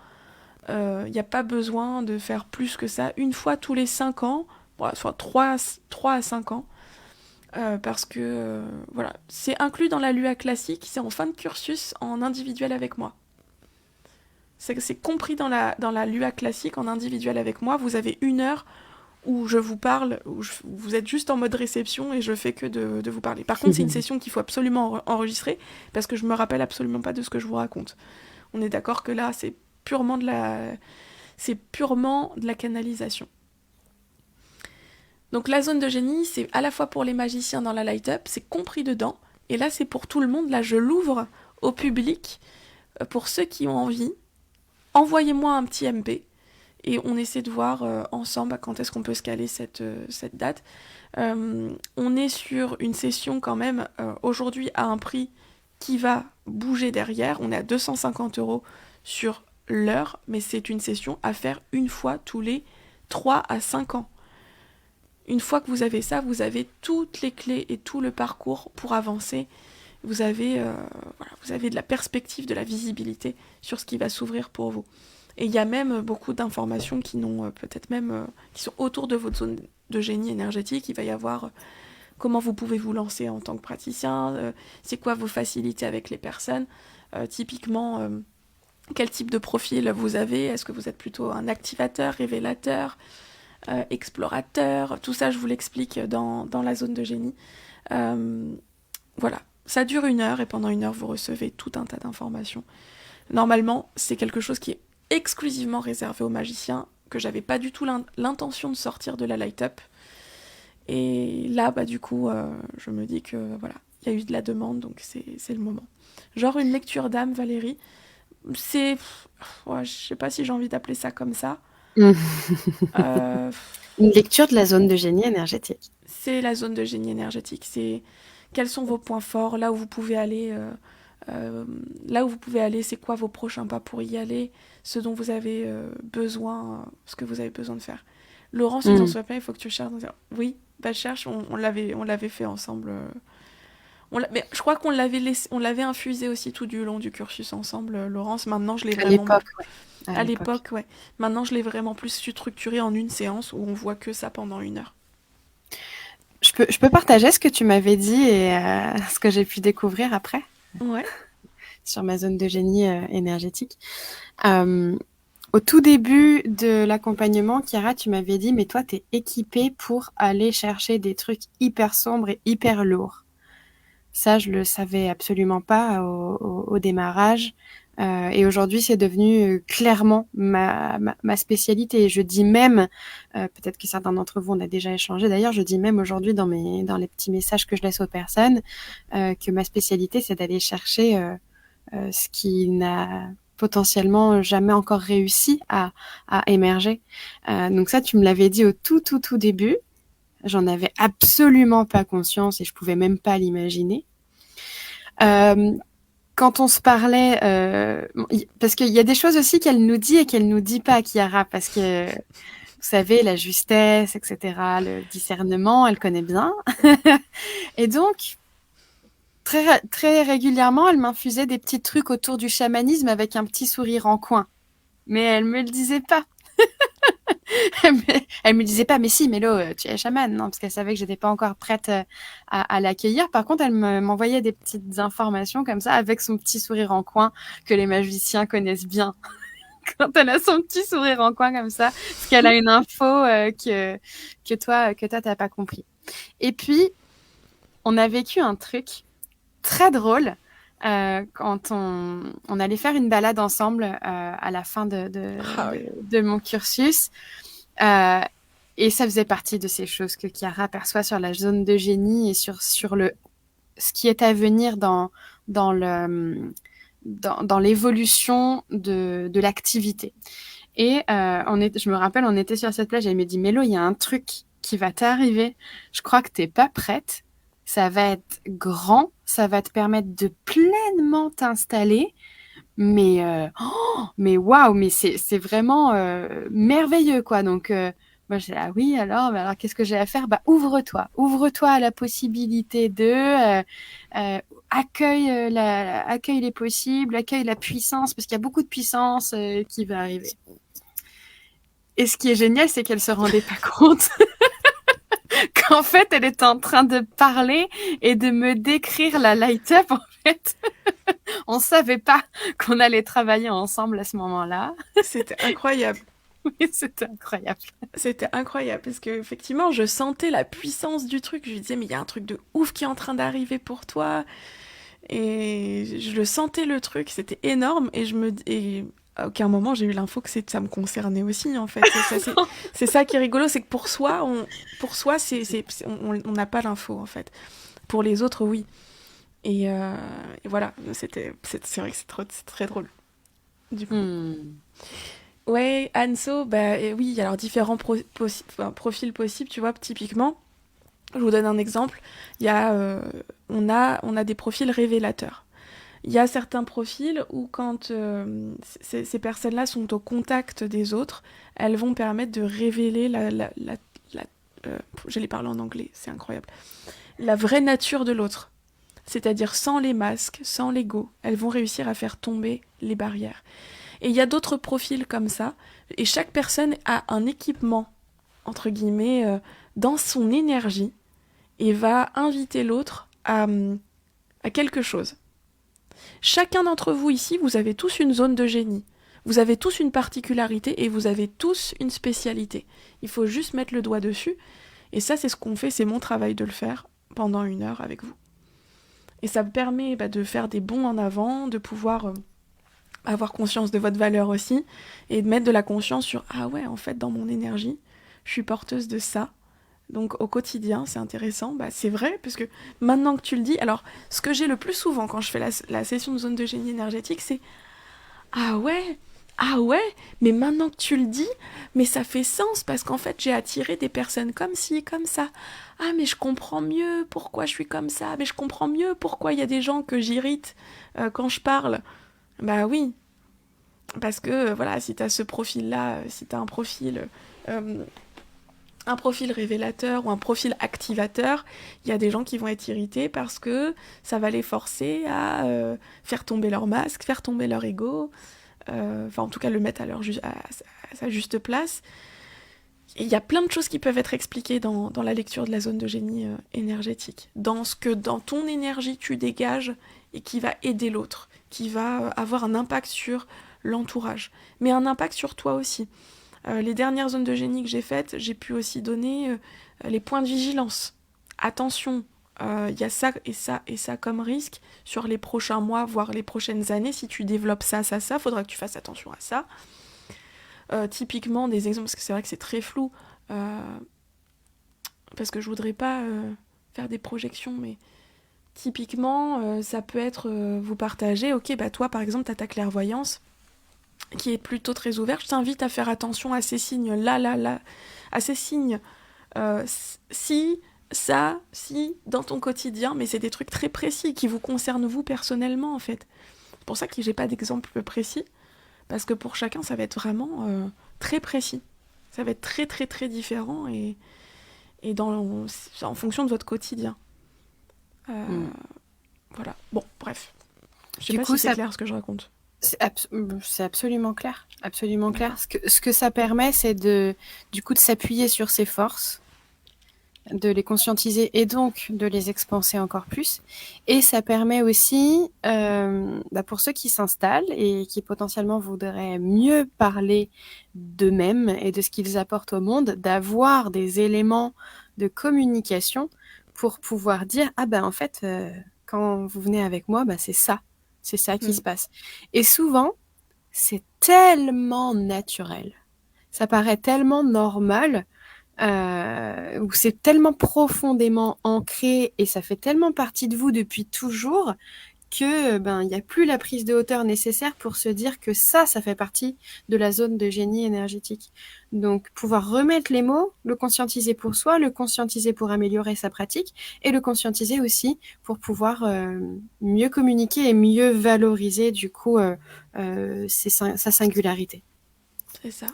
de faire plus que ça. Une fois tous les 5 ans, soit 3 à 5 ans, parce que voilà, c'est inclus dans la LUA classique, c'est en fin de cursus en individuel avec moi. C'est compris dans la LUA classique en individuel avec moi. Vous avez 1 heure où je vous parle, vous êtes juste en mode réception et je fais que de vous parler. Par contre, c'est une session qu'il faut absolument enregistrer parce que je me rappelle absolument pas de ce que je vous raconte. On est d'accord que là, c'est purement de la canalisation. Donc la zone de génie, c'est à la fois pour les magiciens dans la Light Up, c'est compris dedans, et là c'est pour tout le monde. Là je l'ouvre au public, pour ceux qui ont envie. Envoyez-moi un petit MP, et on essaie de voir ensemble quand est-ce qu'on peut se caler cette date. On est sur une session quand même, aujourd'hui à un prix qui va bouger derrière. On est à 250 € sur l'heure, mais c'est une session à faire une fois tous les 3 à 5 ans. Une fois que vous avez ça, vous avez toutes les clés et tout le parcours pour avancer. Vous avez de la perspective, de la visibilité sur ce qui va s'ouvrir pour vous. Et il y a même beaucoup d'informations qui qui sont autour de votre zone de génie énergétique. Il va y avoir comment vous pouvez vous lancer en tant que praticien, c'est quoi vos facilités avec les personnes, typiquement quel type de profil vous avez, est-ce que vous êtes plutôt un activateur, révélateur, explorateur, tout ça je vous l'explique dans la zone de génie. Voilà, ça dure 1 heure et pendant 1 heure vous recevez tout un tas d'informations. Normalement, c'est quelque chose qui est exclusivement réservé aux magiciens, que j'avais pas du tout l'intention de sortir de la Light Up. Et là, du coup, je me dis que voilà, il y a eu de la demande, donc c'est le moment. Genre une lecture d'âme, Valérie, je sais pas si j'ai envie d'appeler ça comme ça. Une lecture de la zone de génie énergétique. C'est la zone de génie énergétique. C'est quels sont vos points forts, là où vous pouvez aller. C'est quoi vos prochains pas pour y aller, ce dont vous avez besoin, ce que vous avez besoin de faire. Laurent, si t'en souviens pas, il faut que tu cherches. Oui, cherche. On l'avait fait ensemble. Mais je crois qu'on l'avait infusé aussi tout du long du cursus ensemble, Laurence. Maintenant, je l'ai vraiment. À l'époque, ouais. Maintenant, je l'ai vraiment plus structuré en une séance où on voit que ça pendant 1 heure. Je peux partager ce que tu m'avais dit et ce que j'ai pu découvrir après. Ouais. Sur ma zone de génie énergétique. Au tout début de l'accompagnement, Chiara, tu m'avais dit, mais toi, t'es équipée pour aller chercher des trucs hyper sombres et hyper lourds. Ça, je le savais absolument pas au démarrage. Et aujourd'hui, c'est devenu clairement ma spécialité. Et je dis même, peut-être que certains d'entre vous, on a déjà échangé d'ailleurs, je dis même aujourd'hui dans les petits messages que je laisse aux personnes, que ma spécialité, c'est d'aller chercher ce qui n'a potentiellement jamais encore réussi à émerger. Donc ça, tu me l'avais dit au tout début. J'en avais absolument pas conscience et je pouvais même pas l'imaginer. Quand on se parlait, parce qu'il y a des choses aussi qu'elle nous dit et qu'elle nous dit pas, Chiara, parce que vous savez, la justesse, etc., le discernement, elle connaît bien. Et donc, très, très régulièrement, elle m'infusait des petits trucs autour du chamanisme avec un petit sourire en coin. Mais elle me le disait pas. Elle me disait pas, mais si, Mélo, tu es chamane, non, parce qu'elle savait que j'étais pas encore prête à l'accueillir. Par contre, elle m'envoyait des petites informations comme ça, avec son petit sourire en coin, que les magiciens connaissent bien. Quand elle a son petit sourire en coin comme ça, parce qu'elle a une info que toi, t'as pas compris. Et puis, on a vécu un truc très drôle quand on allait faire une balade ensemble à la fin de mon cursus. Et ça faisait partie de ces choses que Chiara perçoit sur la zone de génie et sur ce qui est à venir dans l'évolution de l'activité. Et je me rappelle, on était sur cette plage et elle me dit, Mélo, il y a un truc qui va t'arriver. Je crois que tu n'es pas prête. Ça va être grand, ça va te permettre de pleinement t'installer. Mais waouh, mais c'est vraiment merveilleux, quoi. Donc, moi, j'ai ah oui, alors qu'est-ce que j'ai à faire? Bah, ouvre-toi à la possibilité accueille les possibles, accueille la puissance, parce qu'il y a beaucoup de puissance qui va arriver. Et ce qui est génial, c'est qu'elle se rendait pas compte qu'en fait, elle était en train de parler et de me décrire la light-up, en fait. On savait pas qu'on allait travailler ensemble à ce moment-là. C'était incroyable. Oui, c'était incroyable. C'était incroyable parce que effectivement, je sentais la puissance du truc. Je lui disais, mais il y a un truc de ouf qui est en train d'arriver pour toi. Et je le sentais le truc, c'était énorme. Et à aucun moment j'ai eu l'info que ça me concernait aussi, en fait. C'est ça qui est rigolo, c'est que pour soi, on n'a pas l'info, en fait. Pour les autres, oui. Et voilà, c'est vrai que c'est très drôle. Du coup. Ouais, Anso, bah oui, alors différents profils possibles, tu vois, typiquement. Je vous donne un exemple. Il y a, on a des profils révélateurs. Il y a certains profils où quand ces personnes-là sont au contact des autres, elles vont permettre de révéler j'allais parler en anglais, c'est incroyable. La vraie nature de l'autre. C'est-à-dire sans les masques, sans l'ego. Elles vont réussir à faire tomber les barrières. Et il y a d'autres profils comme ça. Et chaque personne a un équipement, entre guillemets, dans son énergie et va inviter l'autre à quelque chose. Chacun d'entre vous ici, vous avez tous une zone de génie. Vous avez tous une particularité et vous avez tous une spécialité. Il faut juste mettre le doigt dessus. Et ça, c'est ce qu'on fait, c'est mon travail de le faire pendant 1 heure avec vous. Et ça me permet de faire des bonds en avant, de pouvoir avoir conscience de votre valeur aussi, et de mettre de la conscience sur « Ah ouais, en fait, dans mon énergie, je suis porteuse de ça. » Donc au quotidien, c'est intéressant. C'est vrai, parce que maintenant que tu le dis, alors ce que j'ai le plus souvent quand je fais la session de zone de génie énergétique, c'est « Ah ouais, mais maintenant que tu le dis, mais ça fait sens, parce qu'en fait, j'ai attiré des personnes comme ci, comme ça. Ah, mais je comprends mieux pourquoi je suis comme ça, mais je comprends mieux pourquoi il y a des gens que j'irrite quand je parle. » Bah oui, parce que voilà, si tu as ce profil-là, si tu as un profil révélateur ou un profil activateur, il y a des gens qui vont être irrités parce que ça va les forcer à faire tomber leur masque, faire tomber leur ego, en tout cas le mettre à sa juste place. Et il y a plein de choses qui peuvent être expliquées dans la lecture de la zone de génie énergétique, dans ce que dans ton énergie tu dégages et qui va aider l'autre, qui va avoir un impact sur l'entourage, mais un impact sur toi aussi. Les dernières zones de génie que j'ai faites, j'ai pu aussi donner les points de vigilance. Attention, y a ça et ça et ça comme risque sur les prochains mois, voire les prochaines années. Si tu développes ça, faudra que tu fasses attention à ça. Typiquement, des exemples, parce que c'est vrai que c'est très flou, parce que je voudrais pas faire des projections, mais typiquement, ça peut être vous partager, ok, toi par exemple, tu as ta clairvoyance qui est plutôt très ouverte, je t'invite à faire attention à ces signes là, à ces signes si, dans ton quotidien, mais c'est des trucs très précis qui vous concernent vous personnellement en fait. C'est pour ça que j'ai pas d'exemple précis, parce que pour chacun, ça va être vraiment très précis. Ça va être très très très différent et en fonction de votre quotidien. Voilà. Bon, bref. Je sais pas si c'est clair ce que je raconte. C'est absolument clair. Absolument clair. Ce que ça permet, c'est de s'appuyer sur ses forces, de les conscientiser et donc de les expanser encore plus. Et ça permet aussi, pour ceux qui s'installent et qui potentiellement voudraient mieux parler d'eux-mêmes et de ce qu'ils apportent au monde, d'avoir des éléments de communication pour pouvoir dire « Ah en fait, quand vous venez avec moi, c'est ça qui se passe. » Et souvent, c'est tellement naturel. Ça paraît tellement normal, ou c'est tellement profondément ancré et ça fait tellement partie de vous depuis toujours que il n'y a plus la prise de hauteur nécessaire pour se dire que ça fait partie de la zone de génie énergétique. Donc, pouvoir remettre les mots, le conscientiser pour soi, le conscientiser pour améliorer sa pratique et le conscientiser aussi pour pouvoir mieux communiquer et mieux valoriser du coup sa singularité. C'est ça.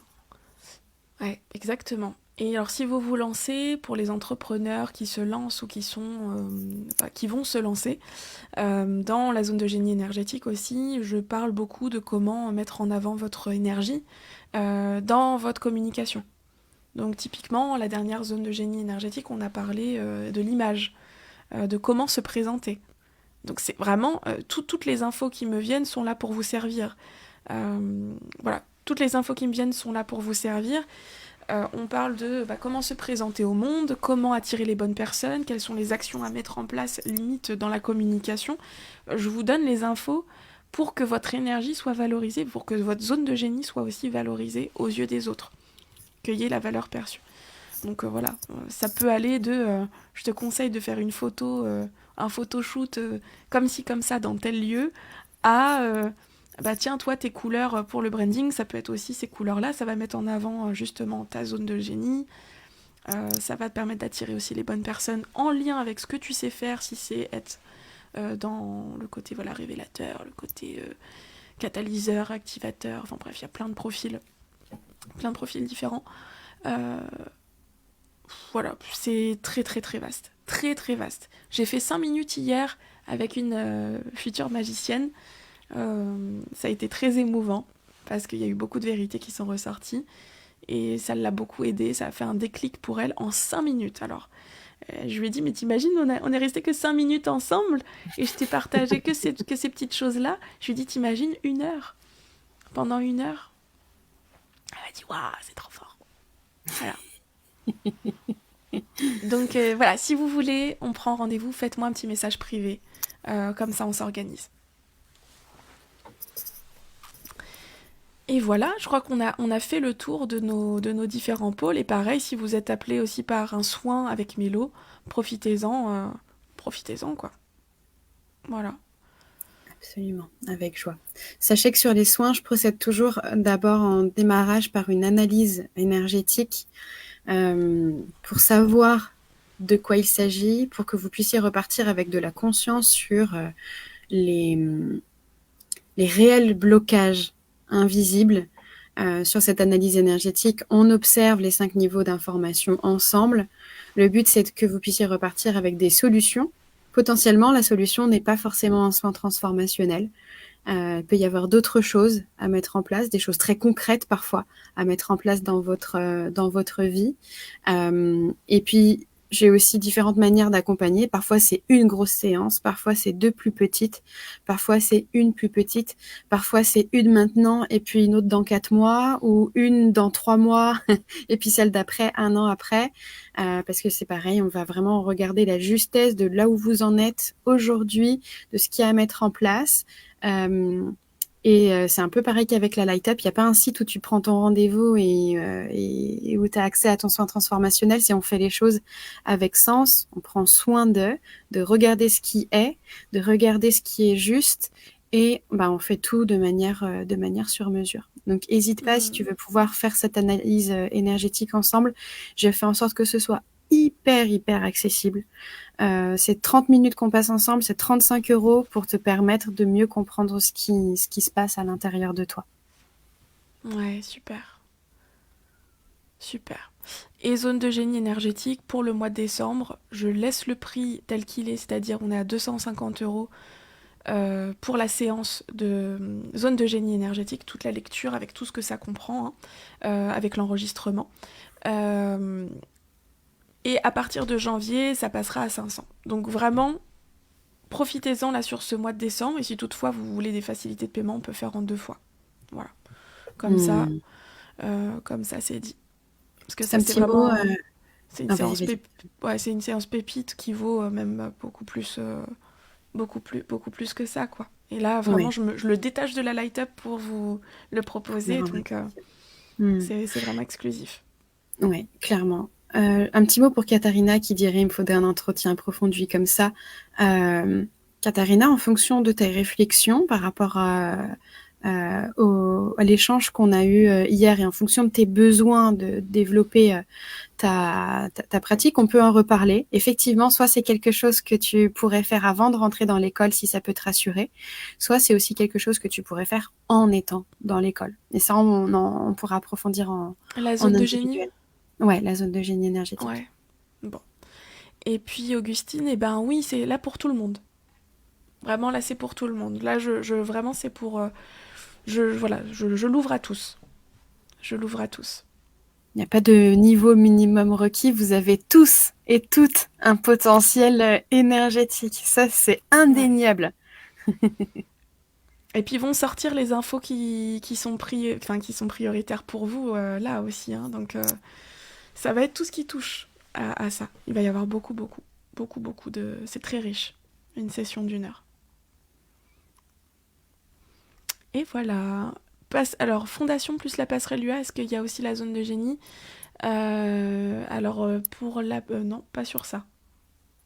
Ouais, exactement. Et alors, si vous vous lancez, pour les entrepreneurs qui se lancent ou qui vont se lancer, dans la zone de génie énergétique aussi, je parle beaucoup de comment mettre en avant votre énergie dans votre communication. Donc, typiquement, la dernière zone de génie énergétique, on a parlé de l'image, de comment se présenter. Donc, c'est vraiment, toutes les infos qui me viennent sont là pour vous servir. Voilà, toutes les infos qui me viennent sont là pour vous servir. On parle de comment se présenter au monde, comment attirer les bonnes personnes, quelles sont les actions à mettre en place, limite dans la communication. Je vous donne les infos pour que votre énergie soit valorisée, pour que votre zone de génie soit aussi valorisée aux yeux des autres, qu'il y ait la valeur perçue. Donc voilà, ça peut aller de je te conseille de faire une photo, un photoshoot comme ci, comme ça dans tel lieu, à bah tiens, toi, tes couleurs pour le branding, ça peut être aussi ces couleurs-là, ça va mettre en avant justement ta zone de génie, ça va te permettre d'attirer aussi les bonnes personnes en lien avec ce que tu sais faire, si c'est être dans le côté voilà, révélateur, le côté catalyseur, activateur, enfin bref, il y a plein de profils différents. Voilà, c'est très très très vaste, très très vaste. J'ai fait 5 minutes hier avec une future magicienne. Ça a été très émouvant parce qu'il y a eu beaucoup de vérités qui sont ressorties et ça l'a beaucoup aidée, ça a fait un déclic pour elle en 5 minutes. Alors, je lui ai dit, mais t'imagines, on est resté que 5 minutes ensemble et je t'ai partagé que ces petites choses-là. Je lui ai dit, t'imagines 1 heure, pendant 1 heure. Elle m'a dit, waouh, c'est trop fort. Voilà. Donc voilà, si vous voulez, on prend rendez-vous, faites-moi un petit message privé, comme ça on s'organise. Et voilà, je crois qu'on a fait le tour de nos différents pôles. Et pareil, si vous êtes appelé aussi par un soin avec Mélo, profitez-en quoi. Voilà. Absolument, avec joie. Sachez que sur les soins, je procède toujours d'abord en démarrage par une analyse énergétique pour savoir de quoi il s'agit, pour que vous puissiez repartir avec de la conscience sur les réels blocages invisibles. Sur cette analyse énergétique, on observe les 5 niveaux d'information ensemble. Le but, c'est que vous puissiez repartir avec des solutions. Potentiellement, la solution n'est pas forcément un soin transformationnel. Il peut y avoir d'autres choses à mettre en place, des choses très concrètes parfois à mettre en place dans votre vie. Et puis, j'ai aussi différentes manières d'accompagner. Parfois, c'est une grosse séance, parfois, c'est 2 plus petites, parfois, c'est une plus petite, parfois, c'est une maintenant et puis une autre dans 4 mois ou une dans 3 mois et puis celle d'après, 1 an après. Parce que c'est pareil, on va vraiment regarder la justesse de là où vous en êtes aujourd'hui, de ce qu'il y a à mettre en place. C'est un peu pareil qu'avec la Light Up. Il n'y a pas un site où tu prends ton rendez-vous et où tu as accès à ton soin transformationnel. Si on fait les choses avec sens, on prend soin de regarder ce qui est, de regarder ce qui est juste et on fait tout de manière sur mesure. Donc, n'hésite pas si tu veux pouvoir faire cette analyse énergétique ensemble. Je fais en sorte que ce soit hyper accessible. C'est 30 minutes qu'on passe ensemble, c'est 35 € pour te permettre de mieux comprendre ce qui se passe à l'intérieur de toi. Ouais, super. Super. Et zone de génie énergétique, pour le mois de décembre, je laisse le prix tel qu'il est, c'est-à-dire on est à 250 € pour la séance de zone de génie énergétique, toute la lecture avec tout ce que ça comprend, avec l'enregistrement. Et à partir de janvier, ça passera à 500. Donc vraiment, profitez-en là sur ce mois de décembre. Et si toutefois vous voulez des facilités de paiement, on peut faire en 2 fois. Voilà. Comme ça, c'est dit. Parce que ça, c'est vraiment... C'est une, c'est une séance pépite qui vaut même beaucoup plus que ça, quoi. Et là, vraiment, je le détache de la Light Up pour vous le proposer. Donc, c'est vraiment exclusif. Oui, clairement. Un petit mot pour Katharina qui dirait il me faudrait un entretien approfondi comme ça. Katharina, en fonction de tes réflexions par rapport à l'échange qu'on a eu hier et en fonction de tes besoins de développer ta pratique, on peut en reparler. Effectivement, soit c'est quelque chose que tu pourrais faire avant de rentrer dans l'école si ça peut te rassurer, soit c'est aussi quelque chose que tu pourrais faire en étant dans l'école. Et ça, on pourra approfondir La en zone de génie? individuel. Ouais, la zone de génie énergétique. Ouais. Bon. Et puis Augustine, eh ben oui, c'est là pour tout le monde. Vraiment, là, c'est pour tout le monde. Là, vraiment, c'est pour... voilà, je l'ouvre à tous. Je l'ouvre à tous. Il n'y a pas de niveau minimum requis. Vous avez tous et toutes un potentiel énergétique. Ça, c'est indéniable. Et puis vont sortir les infos qui sont prioritaires pour vous là aussi. Hein. Donc ça va être tout ce qui touche à ça. Il va y avoir beaucoup de... C'est très riche, une session d'1 heure. Et voilà. Alors, fondation plus la passerelle UA, est-ce qu'il y a aussi la zone de génie? Pour la... non, pas sur ça.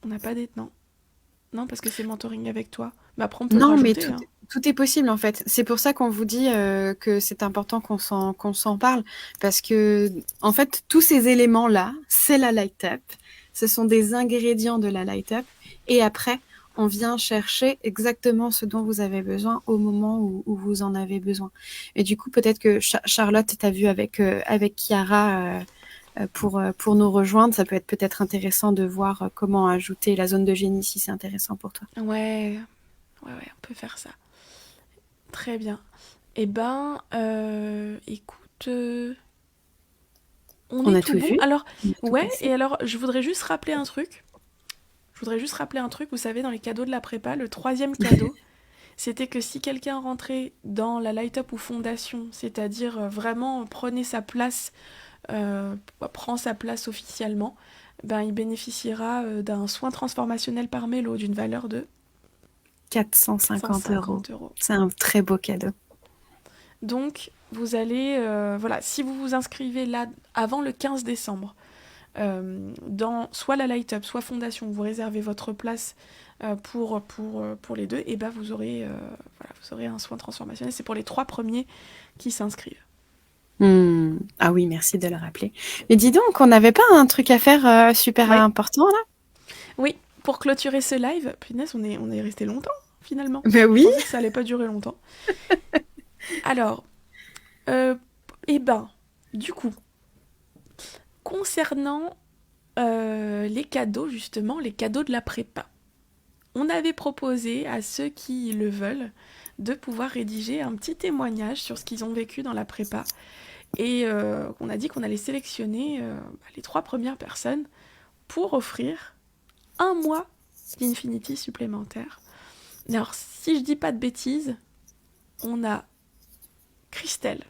On n'a pas des... Non, parce que c'est mentoring avec toi. Mais après, on peut le Non, mais rajouter. tout est possible en fait. C'est pour ça qu'on vous dit que c'est important qu'on s'en parle. Parce que, en fait, tous ces éléments-là, c'est la light up. Ce sont des ingrédients de la light up. Et après, on vient chercher exactement ce dont vous avez besoin au moment où vous en avez besoin. Et du coup, peut-être que Charlotte t'a vu avec Chiara pour nous rejoindre. Ça peut être peut-être intéressant de voir comment ajouter la zone de génie si c'est intéressant pour toi. Ouais, on peut faire ça. Très bien. Eh ben, écoute, on est tout bon. Vu. Alors, et alors, je voudrais juste rappeler un truc. Vous savez, dans les cadeaux de la prépa, le 3e cadeau, c'était que si quelqu'un rentrait dans la Light Up ou Fondation, c'est-à-dire vraiment prend sa place officiellement, ben, il bénéficiera d'un soin transformationnel par Mélo d'une valeur de 450 €. C'est un très beau cadeau. Donc, vous allez... si vous vous inscrivez là avant le 15 décembre, dans soit la Light Up, soit Fondation, vous réservez votre place pour les deux, et ben vous aurez un soin transformationnel. C'est pour les 3 premiers qui s'inscrivent. Ah oui, merci de le rappeler. Mais dis donc, on n'avait pas un truc à faire super important là? Oui, pour clôturer ce live, punaise, on est resté longtemps finalement. Ben oui. Je pensais que ça allait pas durer longtemps. Alors, du coup, concernant les cadeaux, justement, les cadeaux de la prépa, on avait proposé à ceux qui le veulent de pouvoir rédiger un petit témoignage sur ce qu'ils ont vécu dans la prépa. Et on a dit qu'on allait sélectionner les 3 premières personnes pour offrir 1 mois d'Infinity supplémentaire. Alors, si je dis pas de bêtises, on a Christelle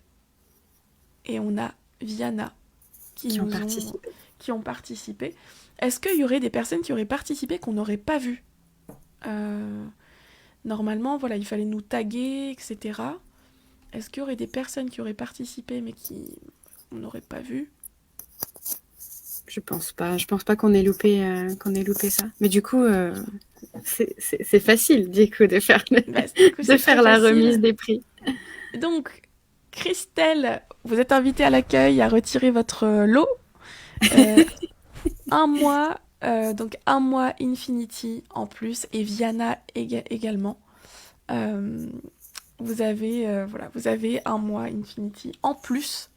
et on a Viana qui ont participé. Est-ce qu'il y aurait des personnes qui auraient participé qu'on n'aurait pas vues? Normalement, voilà, il fallait nous taguer, etc. Est-ce qu'il y aurait des personnes qui auraient participé mais qu'on n'aurait pas vues? Je pense pas qu'on ait loupé ça. Mais du coup, c'est facile du coup de faire, la remise des prix. Donc, Christelle, vous êtes invitée à l'accueil à retirer votre lot. 1 mois, donc 1 mois Infinity en plus, et Viana également. Vous avez 1 mois Infinity en plus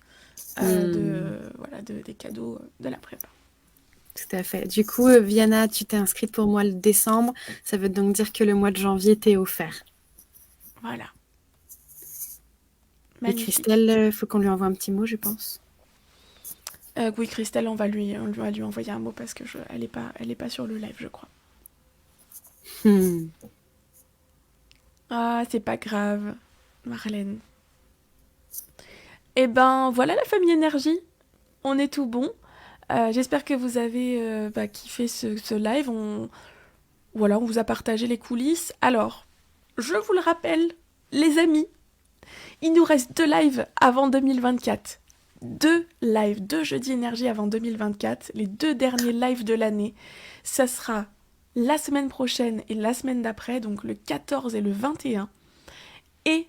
des cadeaux de la prépa. Tout à fait. Du coup, Viana, tu t'es inscrite pour moi le décembre. Ça veut donc dire que le mois de janvier t'est offert. Voilà. Et Christelle, faut qu'on lui envoie un petit mot, je pense. Oui, Christelle, on va lui envoyer un mot parce que elle est pas sur le live, je crois. Ah, c'est pas grave, Marlène. Eh ben, voilà la famille énergie. On est tout bon. J'espère que vous avez kiffé ce live. On vous a partagé les coulisses. Alors, je vous le rappelle, les amis, il nous reste 2 lives avant 2024. 2 jeudis énergie avant 2024. Les 2 derniers lives de l'année. Ça sera la semaine prochaine et la semaine d'après, donc le 14 et le 21. Et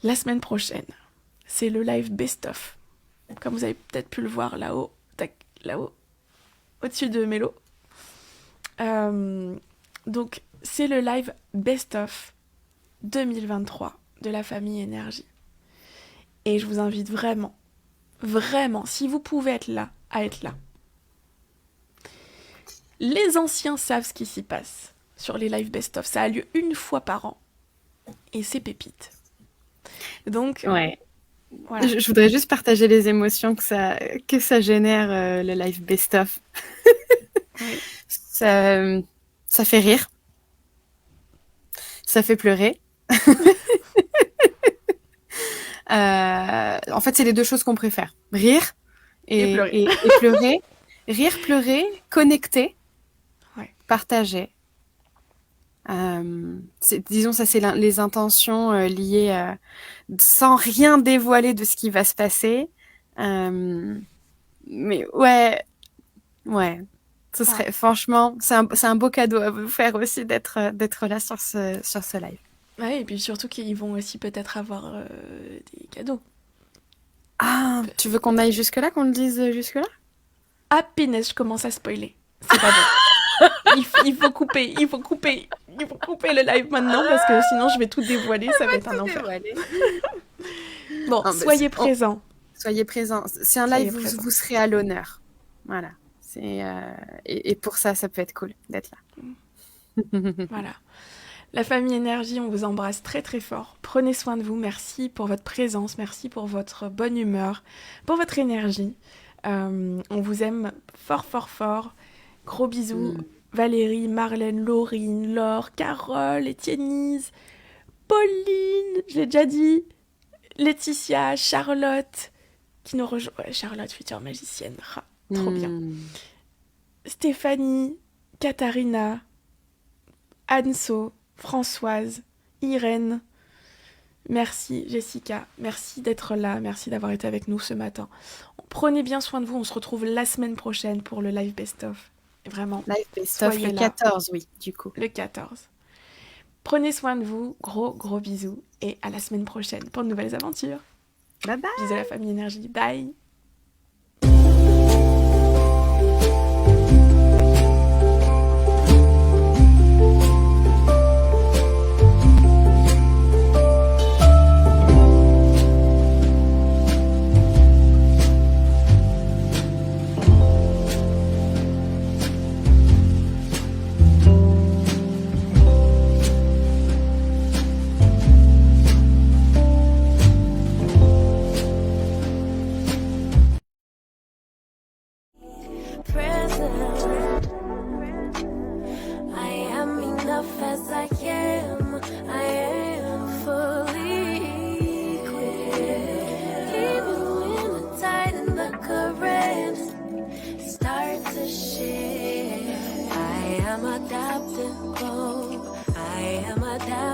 la semaine prochaine, c'est le live best-of. Comme vous avez peut-être pu le voir là-haut, là-haut, au-dessus de Mélo. Donc, c'est le live best-of 2023 de la famille Énergie. Et je vous invite vraiment, si vous pouvez être là, à être là. Les anciens savent ce qui s'y passe sur les live best-of. Ça a lieu une fois par an. Et c'est pépite. Donc, Ouais. voilà. Je voudrais juste partager les émotions que ça génère, le live best-of. Oui. Ça fait rire. Ça fait pleurer. En fait, c'est les deux choses qu'on préfère. Rire Et pleurer. et pleurer. Rire, pleurer, connecter, partager. Disons, ça, c'est les intentions liées, sans rien dévoiler de ce qui va se passer. Mais ouais. Ce serait, franchement, c'est un beau cadeau à vous faire aussi d'être là sur ce live. Ouais, et puis surtout qu'ils vont aussi peut-être avoir des cadeaux. Ah, tu veux qu'on aille jusque-là, qu'on le dise jusque-là? Ah, Pinès, je commence à spoiler. C'est pas bon. il faut couper le live maintenant parce que sinon je vais tout dévoiler, ça va être un enfer. Bon, Non, soyez présents. Soyez présents. C'est un live où vous serez à l'honneur. Voilà. Et pour ça, ça peut être cool d'être là. Voilà. La famille Énergie, on vous embrasse très très fort. Prenez soin de vous. Merci pour votre présence. Merci pour votre bonne humeur, pour votre énergie. On vous aime fort, fort, fort. Gros bisous. Valérie, Marlène, Laurine, Laure, Carole, Étiennise, Pauline, je l'ai déjà dit, Laetitia, Charlotte, qui nous rejoint. Ouais, Charlotte, future magicienne. Trop bien. Stéphanie, Katharina, Anso, Françoise, Irène. Merci Jessica, merci d'être là, merci d'avoir été avec nous ce matin. Prenez bien soin de vous, on se retrouve la semaine prochaine pour le live best-of. Vraiment. Live best-of le 14, oui, du coup. Le 14. Prenez soin de vous, gros bisous et à la semaine prochaine pour de nouvelles aventures. Bye bye. Bisous à la famille Énergie, bye. Adaptable. I am adaptable.